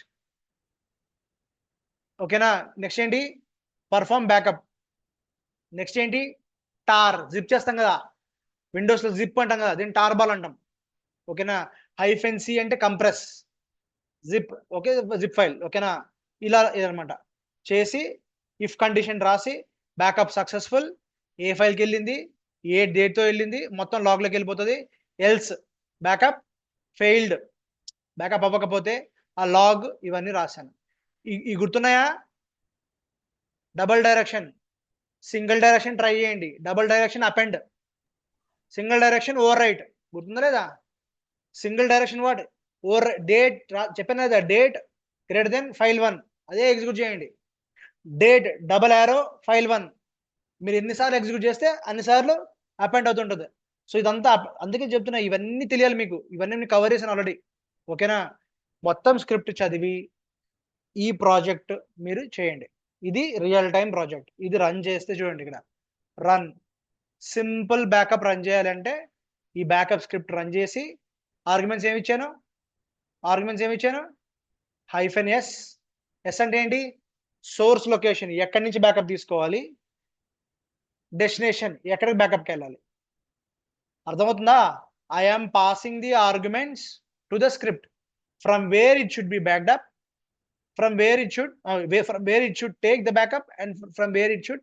ఓకేనా? నెక్స్ట్ ఏంటి? Perform backup. నెక్స్ట్ ఏంటి? టార్. జిప్ చేస్తాం కదా, విండోస్లో జిప్ అంటాం కదా, దీన్ని టార్ బాల్ అంటాం. ఓకేనా? -c అంటే compress, zip. Okay, zip file. ఓకేనా? ఇలా ఇదనమాట చేసి ఇఫ్ కండిషన్ రాసి బ్యాకప్ సక్సెస్ఫుల్, ఏ ఫైల్కి వెళ్ళింది, ఏ డేట్తో వెళ్ళింది, మొత్తం లాగ్లోకి వెళ్ళిపోతుంది. ఎల్స్ బ్యాకప్ ఫెయిల్డ్, బ్యాకప్ అవ్వకపోతే ఆ లాగ్, ఇవన్నీ రాశాను. ఈ గుర్తున్నాయా? Double direction, single direction try చేయండి, double direction append, single direction overwrite. గుర్తుందా లేదా? Single direction what? Over date చెప్పాను కదా, డేట్ గ్రేటర్ దెన్ file1, అదే ఎగ్జిక్యూట్ చేయండి. Date double arrow file1. మీరు ఎన్నిసార్లు ఎగ్జిక్యూట్ చేస్తే అన్నిసార్లు అపెండ్ అవుతుంటుంది. సో ఇదంతా అందుకే చెప్తున్నా, ఇవన్నీ తెలియాలి మీకు. ఇవన్నీ నేను కవర్ చేశాను ఆల్రెడీ. ఓకేనా? మొత్తం స్క్రిప్ట్ చదివి ఈ ప్రాజెక్ట్ మీరు చేయండి. ఇది రియల్ టైం ప్రాజెక్ట్. ఇది రన్ చేస్తే చూడండి ఇక్కడ, రన్ సింపుల్ బ్యాకప్ రన్ చేయాలంటే ఈ బ్యాకప్ స్క్రిప్ట్ రన్ చేసి ఆర్గ్యుమెంట్స్ ఏమి ఇచ్చాను? -s. ఎస్ అంటే ఏంటి? సోర్స్ లొకేషన్, ఎక్కడి నుంచి బ్యాకప్ తీసుకోవాలి. డెస్టినేషన్, ఎక్కడికి బ్యాకప్కి వెళ్ళాలి. అర్థమవుతుందా? I am passing the arguments to the script from where it should be backed up, from where it should take the backup, and from where it should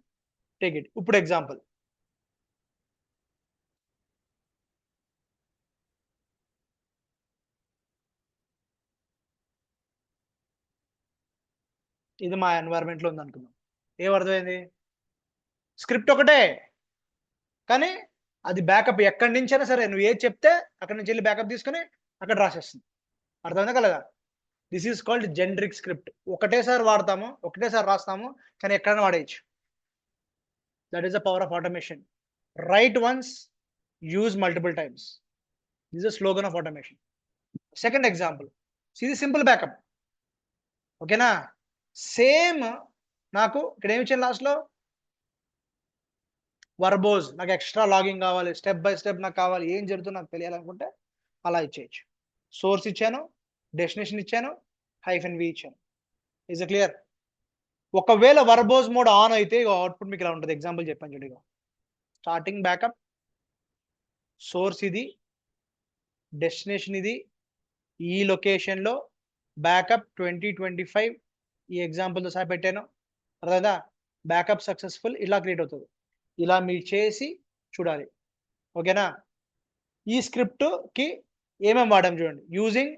take it. ఇప్పుడు example, ఇది మా environment లో ఉంది అనుకుందాం. ఏం అర్థమైంది? Script ఒకటే, కానీ అది బ్యాకప్ ఎక్కడి నుంచైనా సరే నువ్వు ఏది చెప్తే అక్కడి నుంచి వెళ్ళి బ్యాకప్ తీసుకొని అక్కడ రాసేస్తుంది. అర్థమైందా కలదా? This is called generic script. ఒకటేసారి వాడతాము, ఒకటేసారి రాస్తాము, కానీ ఎక్కడైనా వాడేయచ్చు. That is the power of automation. Write once, use multiple times. This is slogan of automation. Second example, ఇది సింపుల్ బ్యాకప్. ఓకేనా? సేమ్ నాకు ఇక్కడ ఏమి ఇచ్చాను లాస్ట్లో? వర్బోజ్. నాకు ఎక్స్ట్రా లాగింగ్ కావాలి, స్టెప్ బై స్టెప్ నాకు కావాలి, ఏం జరుగుతుందో నాకు తెలియాలనుకుంటే అలా ఇచ్చేయచ్చు. సోర్స్ ఇచ్చాను, డెస్టినేషన్ ఇచ్చాను, -v ఇచ్చాను. Is it clear? ఒకవేళ వర్బోజ్ మోడ్ ఆన్ అయితే అవుట్పుట్ మీకు ఇలా ఉంటుంది. ఎగ్జాంపుల్ చెప్పాను చూడండి. స్టార్టింగ్ బ్యాకప్, సోర్స్ ఇది, డెస్టినేషన్ ఇది, ఈ లొకేషన్లో బ్యాకప్ 2025 ఈ ఎగ్జాంపుల్తో సహా పెట్టాను. అర్థమైందా? బ్యాకప్ సక్సెస్ఫుల్, ఇలా క్రియేట్ అవుతుంది. ఇలా మీరు చేసి చూడాలి. ఓకేనా? ఈ స్క్రిప్ట్కి ఏమేమి వాడాము చూడండి. యూజింగ్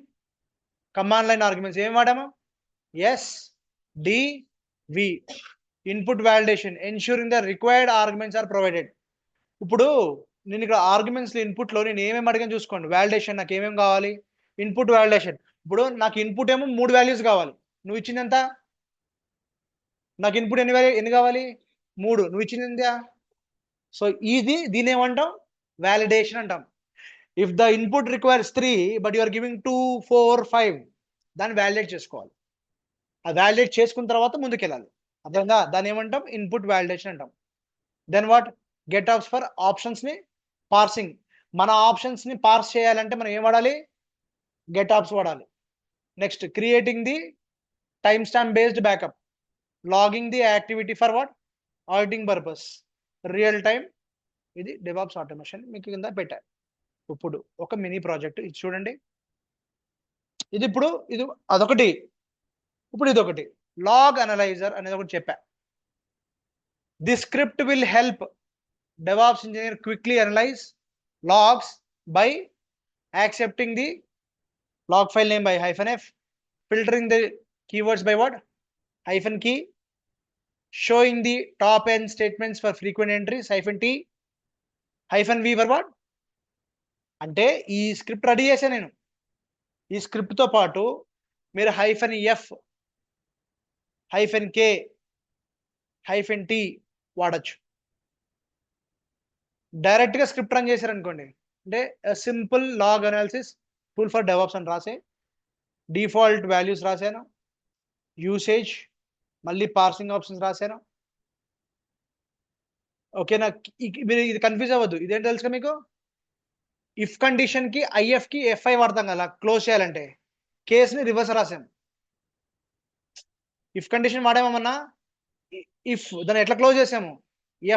కమాండ్ లైన్ ఆర్గ్యుమెంట్స్ ఏమేమి వాడాము? SDV, input validation, ensuring the required arguments are provided. ఇప్పుడు నేను ఇక్కడ ఆర్గ్యుమెంట్స్ ఇన్పుట్లో నేను ఏమేమి అడిగాను చూసుకోండి. వ్యాలిడేషన్, నాకు ఏమేమి కావాలి? Input validation. ఇప్పుడు నాకు ఇన్పుట్ ఏమో 3 వాల్యూస్ కావాలి, నువ్వు ఇచ్చింది ఎంత? నాకు ఇన్పుట్ ఎన్ని కావాలి? 3, నువ్వు ఇచ్చింది ఎంత? సో దీని ఏమంటాం? వ్యాలిడేషన్ అంటాం. If the input requires 3 but you are giving 2, 4, 5, దాన్ని వ్యాలిడేట్ చేసుకోవాలి. ఆ వ్యాలిడేట్ చేసుకున్న తర్వాత ముందుకెళ్ళాలి. అర్థంగా? దాన్ని ఏమంటాం? ఇన్పుట్ వ్యాలిడేషన్ అంటాం. Then what? Getopts for options ని పార్సింగ్. మన ఆప్షన్స్ ని పార్స్ చేయాలంటే మనం ఏం వాడాలి? గెట్ ఆప్స్ వాడాలి. Next, creating the timestamp based backup, logging the activity for what? Auditing purpose. Real time. ఇది డెవాప్స్ ఆటోమేషన్ మీకు కింద పెట్టారు. ఇప్పుడు ఒక మినీ ప్రాజెక్ట్ ఇది చూడండి. ఇది అదొకటి, ఇప్పుడు ఇదొకటి. లాగ్ అనలైజర్ అనేది ఒకటి చెప్పా. This script will help DevOps engineer quickly analyze logs by accepting the log file name by -f, filtering the keywords by what? -key, showing the top end statements for frequent entries, -t, -v for what? అంటే ఈ script ready చేశాను నేను. ఈ స్క్రిప్ట్తో పాటు మీరు -f, -k, -t వాడచ్చు. డైరెక్ట్గా script run చేశారనుకోండి, అంటే simple log analysis tool for DevOps అని రాసే, డిఫాల్ట్ వాల్యూస్ రాశాను, యూసేజ్, మళ్ళీ పార్సింగ్ ఆప్షన్స్ రాశాను. ఓకేనా? మీరు ఇది కన్ఫ్యూజ్ అవ్వద్దు. ఇదేంటి తెలుసుగా మీకు, ఇఫ్ కండిషన్కి ఐఎఫ్కి ఎఫ్ఐ వాడతాం కదా క్లోజ్ చేయాలంటే, కేసుని రివర్స్ రాసాం. ఇఫ్ కండిషన్ వాడేమన్నా, ఇఫ్ దాన్ని ఎట్లా క్లోజ్ చేసాము,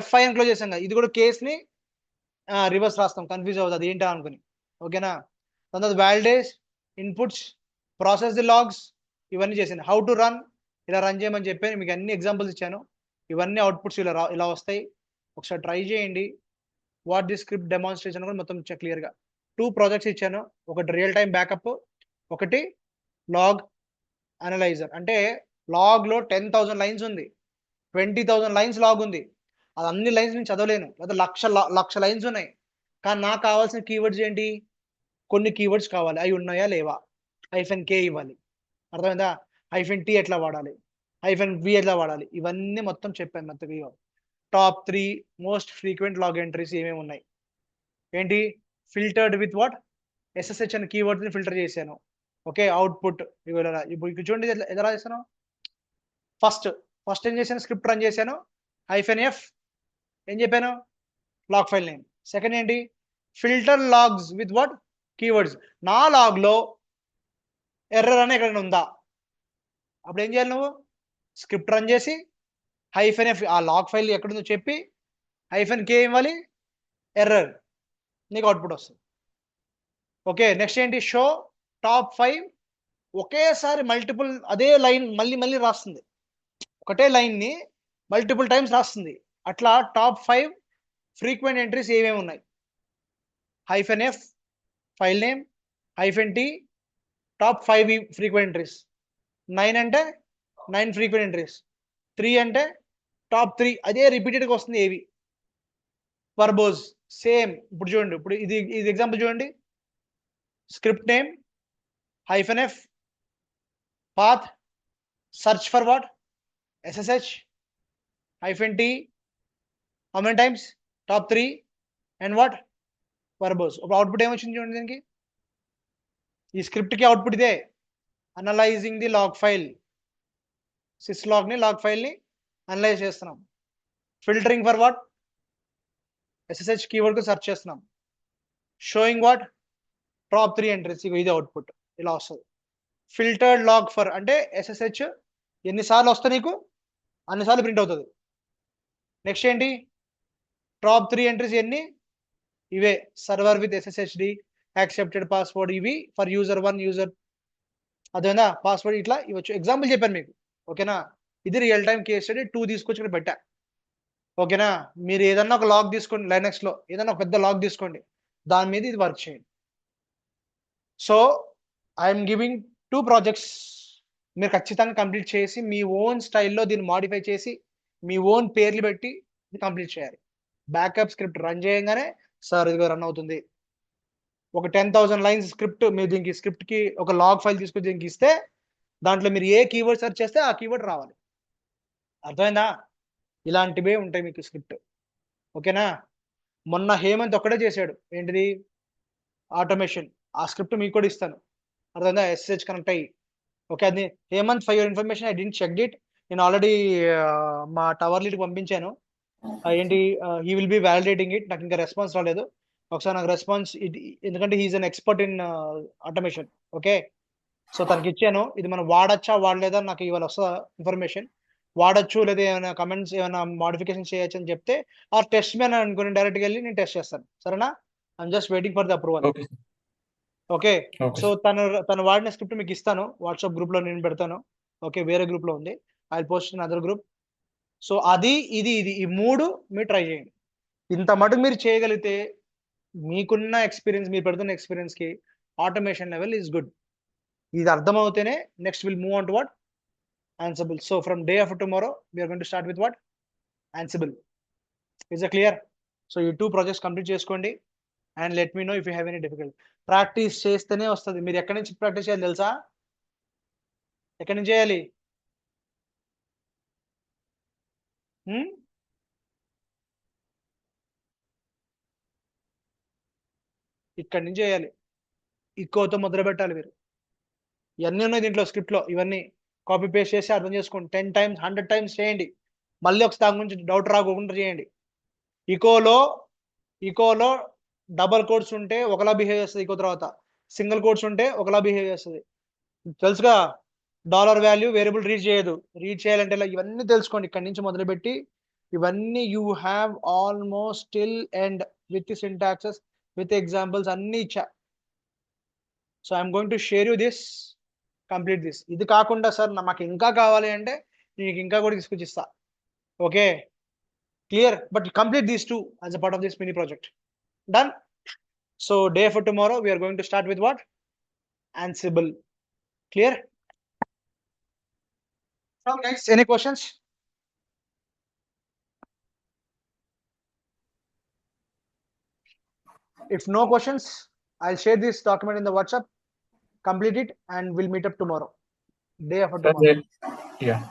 ఎఫ్ఐ అని క్లోజ్ చేసాం కదా, ఇది కూడా కేసుని రివర్స్ రాస్తాం. కన్ఫ్యూజ్ అవ్వదు అది ఏంటా అనుకుని. ఓకేనా? దాని తర్వాత validate, inputs, process the logs, ఇవన్నీ చేశాను. హౌ టు రన్, ఇలా రన్ చేయమని చెప్పాను. మీకు అన్ని ఎగ్జాంపుల్స్ ఇచ్చాను. ఇవన్నీ అవుట్పుట్స్ ఇలా వస్తాయి. ఒకసారి ట్రై చేయండి. వాట్ ది స్క్రిప్ట్ డెమాన్స్ట్రేషన్ కూడా మొత్తం క్లియర్గా 2 ప్రాజెక్ట్స్ ఇచ్చాను. ఒకటి రియల్ టైం బ్యాకప్, ఒకటి లాగ్ అనలైజర్. అంటే లాగ్లో 10,000 లైన్స్ ఉంది, 20,000 లైన్స్ లాగ్ ఉంది. అది అన్ని లైన్స్ నేను చదవలేను, లేదా లక్ష లైన్స్ ఉన్నాయి. కానీ నాకు కావాల్సిన కీవర్డ్స్ ఏంటి, కొన్ని కీవర్డ్స్ కావాలి. అవి ఉన్నాయా లేవా, -k ఇవ్వాలి. అర్థమైందా? -t ఎట్లా వాడాలి, -v ఎట్లా వాడాలి, ఇవన్నీ మొత్తం చెప్పాను మెత్తగా. Top 3 most frequent log entries ఏమేమి ఉన్నాయి ఏంటి, ఫిల్టర్డ్ విత్ వాట్, SSH అనే కీవర్డ్ని ఫిల్టర్ చేశాను. ఓకే, అవుట్పుట్ ఇప్పుడు చూడండి ఎలా చేశాను. ఫస్ట్ ఏం చేశాను, స్క్రిప్ట్ రన్ చేశాను. -f ఏం చెప్పాను, లాగ్ ఫైల్ నేమ్. సెకండ్ ఏంటి, filter logs with what, keywords. నా లాగ్లో ఎర్రర్ అని ఎక్కడైనా ఉందా, అప్పుడు ఏం చేయాలి నువ్వు, స్క్రిప్ట్ రన్ చేసి -f ఆ లాగ్ ఫైల్ ఎక్కడుందో చెప్పి -k ఇవ్వాలి, ఎర్రర్, నీకు అవుట్పుట్ వస్తుంది. ఓకే, నెక్స్ట్ ఏంటి, షో టాప్ 5. ఒకేసారి మల్టిపుల్ అదే లైన్ మళ్ళీ రాస్తుంది, ఒకటే లైన్ని మల్టిపుల్ టైమ్స్ రాస్తుంది. అట్లా టాప్ 5 ఫ్రీక్వెంట్ ఎంట్రీస్ ఏమేమి ఉన్నాయి, -f file name, -t top 5 frequent entries, 9 అంటే 9 ఫ్రీక్వెంట్ ఎంట్రీస్, 3 అంటే టాప్ 3 అదే రిపీటెడ్గా వస్తుంది. ఏవి, వర్బోస్ సేమ్. ఇప్పుడు చూడండి, ఇప్పుడు ఇది ఎగ్జాంపుల్ చూడండి. Script name -f, path, search for what, SSH, -t, how many times, top 3, and what, verbose. ఇప్పుడు అవుట్పుట్ ఏమొచ్చింది చూడండి. దీనికి ఈ స్క్రిప్ట్కి అవుట్పుట్ ఇదే, అనలైజింగ్ ది లాగ్ ఫైల్, సిస్లాగ్ని లాగ్ ఫైల్ని అనలైజ్ చేస్తున్నాం. ఫిల్టరింగ్ ఫర్ వాట్, SSH కీవర్డ్కి సెర్చ్ చేస్తున్నాం. షోయింగ్ వాట్, టాప్ 3 ఎంట్రీస్, ఇది అవుట్పుట్ ఇలా వస్తుంది. ఫిల్టర్డ్ లాగ్ ఫర్ అంటే SSH ఎన్నిసార్లు వస్తే నీకు అన్నిసార్లు ప్రింట్ అవుతుంది. నెక్స్ట్ ఏంటి, టాప్ 3 ఎంట్రీస్ ఎన్ని, ఇవే, server with SSHD, accepted password, ఇవి ఫర్ యూజర్ 1, యూజర్, అదేనా పాస్వర్డ్, ఇట్లా ఇవ్వచ్చు. ఎగ్జాంపుల్ చెప్పాను మీకు. ఓకేనా? ఇది రియల్ టైం కేస్ స్టడీ 2 తీసుకొచ్చి ఇక్కడ పెట్టా. ఓకేనా? మీరు ఏదన్నా ఒక లాగ్ తీసుకోండి, లైనక్స్లో ఏదన్నా ఒక పెద్ద లాగ్ తీసుకోండి, దాని మీద ఇది వర్క్ చేయండి. సో ఐఎమ్ గివింగ్ 2 ప్రాజెక్ట్స్, మీరు ఖచ్చితంగా కంప్లీట్ చేసి మీ ఓన్ స్టైల్లో దీన్ని మాడిఫై చేసి మీ ఓన్ పేర్లు పెట్టి ఇది కంప్లీట్ చేయాలి. బ్యాకప్ స్క్రిప్ట్ రన్ చేయగానే సార్ ఇదిగో రన్ అవుతుంది. ఒక 10,000 లైన్స్ స్క్రిప్ట్ మీరు దీనికి స్క్రిప్ట్కి ఒక లాగ్ ఫైల్ తీసుకొని దీనికి ఇస్తే దాంట్లో మీరు ఏ కీవర్డ్ సెర్చ్ చేస్తే ఆ కీవర్డ్ రావాలి. అర్థమైందా? ఇలాంటివే ఉంటాయి మీకు స్క్రిప్ట్. ఓకేనా? మొన్న హేమంత్ ఒక్కడే చేశాడు, ఏంటిది, ఆటోమేషన్. ఆ స్క్రిప్ట్ మీకు కూడా ఇస్తాను. అర్థమైందా? SSH కనెక్ట్ అయ్యి. ఓకే, అది Hemanth for your information, I didn't check it. నేను ఆల్రెడీ మా టవర్ లీడ్కి పంపించాను. ఏంటి, he will be validating it. నాకు ఇంకా రెస్పాన్స్ రాలేదు. ఒకసారి నాకు రెస్పాన్స్, ఎందుకంటే he is an expert in automation. Okay, so తనకి ఇచ్చాను. ఇది మనం వాడచ్చా వాడలేదా నాకు ఇవాళ వస్తా ఇన్ఫర్మేషన్. వాడచ్చు లేదా ఏమైనా కమెంట్స్ ఏమైనా మోడిఫికేషన్ చేయొచ్చు అని చెప్తే ఆ టెస్ట్ మీద అనుకుని డైరెక్ట్గా వెళ్ళి నేను టెస్ట్ చేస్తాను. సరేనా? I'm just waiting for the approval. Okay, so తను వాడిన స్క్రిప్ట్ మీకు ఇస్తాను. వాట్సాప్ గ్రూప్లో నేను పెడతాను. ఓకే, వేరే గ్రూప్లో ఉంది. I post in other group. So అది ఇది ఈ మూడు మీరు ట్రై చేయండి. ఇంత మటుకు మీరు చేయగలిగితే మీకున్న ఎక్స్పీరియన్స్, మీరు పెడుతున్న ఎక్స్పీరియన్స్ కి ఆటోమేషన్ లెవెల్ ఈజ్ గుడ్. ఇది అర్థమవుతేనే next will move on to what? Ansible. So from day after tomorrow, we are going to start with what? Ansible. Is it clear? So you 2 projects complete చేసుకోండి and let me know if you have any difficulty. Practice చేస్తేనే వస్తుంది. మీరు ఎక్కడి నుంచి practice చేయాలి తెలుసా? ఎక్కడి నుంచి చేయాలి? ఇక్కడి నుంచి చేయాలి. ఇకోతో మొదలు పెట్టాలి మీరు. ఇవన్నీ ఉన్నాయి దీంట్లో స్క్రిప్ట్ లో. ఇవన్నీ కాపీ పేస్ట్ చేసి అర్థం చేసుకోండి. 10 times 100 times చేయండి. మళ్ళీ ఒకసారి దాని గురించి డౌట్ రాకుండా చేయండి. ఈకోలో డబల్ కోడ్స్ ఉంటే ఒకలా బిహేవ్ చేస్తుంది. ఈకో తర్వాత సింగిల్ కోడ్స్ ఉంటే ఒకలా బిహేవ్ చేస్తుంది. తెలుసుగా? డాలర్ వాల్యూ వేరియబుల్ రీడ్ చేయదు. రీడ్ చేయాలంటే ఇవన్నీ తెలుసుకోండి. ఇక్కడి నుంచి మొదలుపెట్టి ఇవన్నీ you have almost till and with syntaxes with examples అన్ని ఇచ్చా. So I'm going to share you this, complete this. ఇది కాకుండా సార్ మాకు ఇంకా కావాలి అంటే నీకు ఇంకా కూడా తీసుకొచ్చి ఇస్తా. Okay, clear? But complete these two as a part of this mini project. Done? So day for tomorrow, we are going to start with what? Ansible. Clear? So guys, any questions? If no questions, I'll share this document in the WhatsApp, complete it, and we'll meet up tomorrow. Day after tomorrow. Yeah.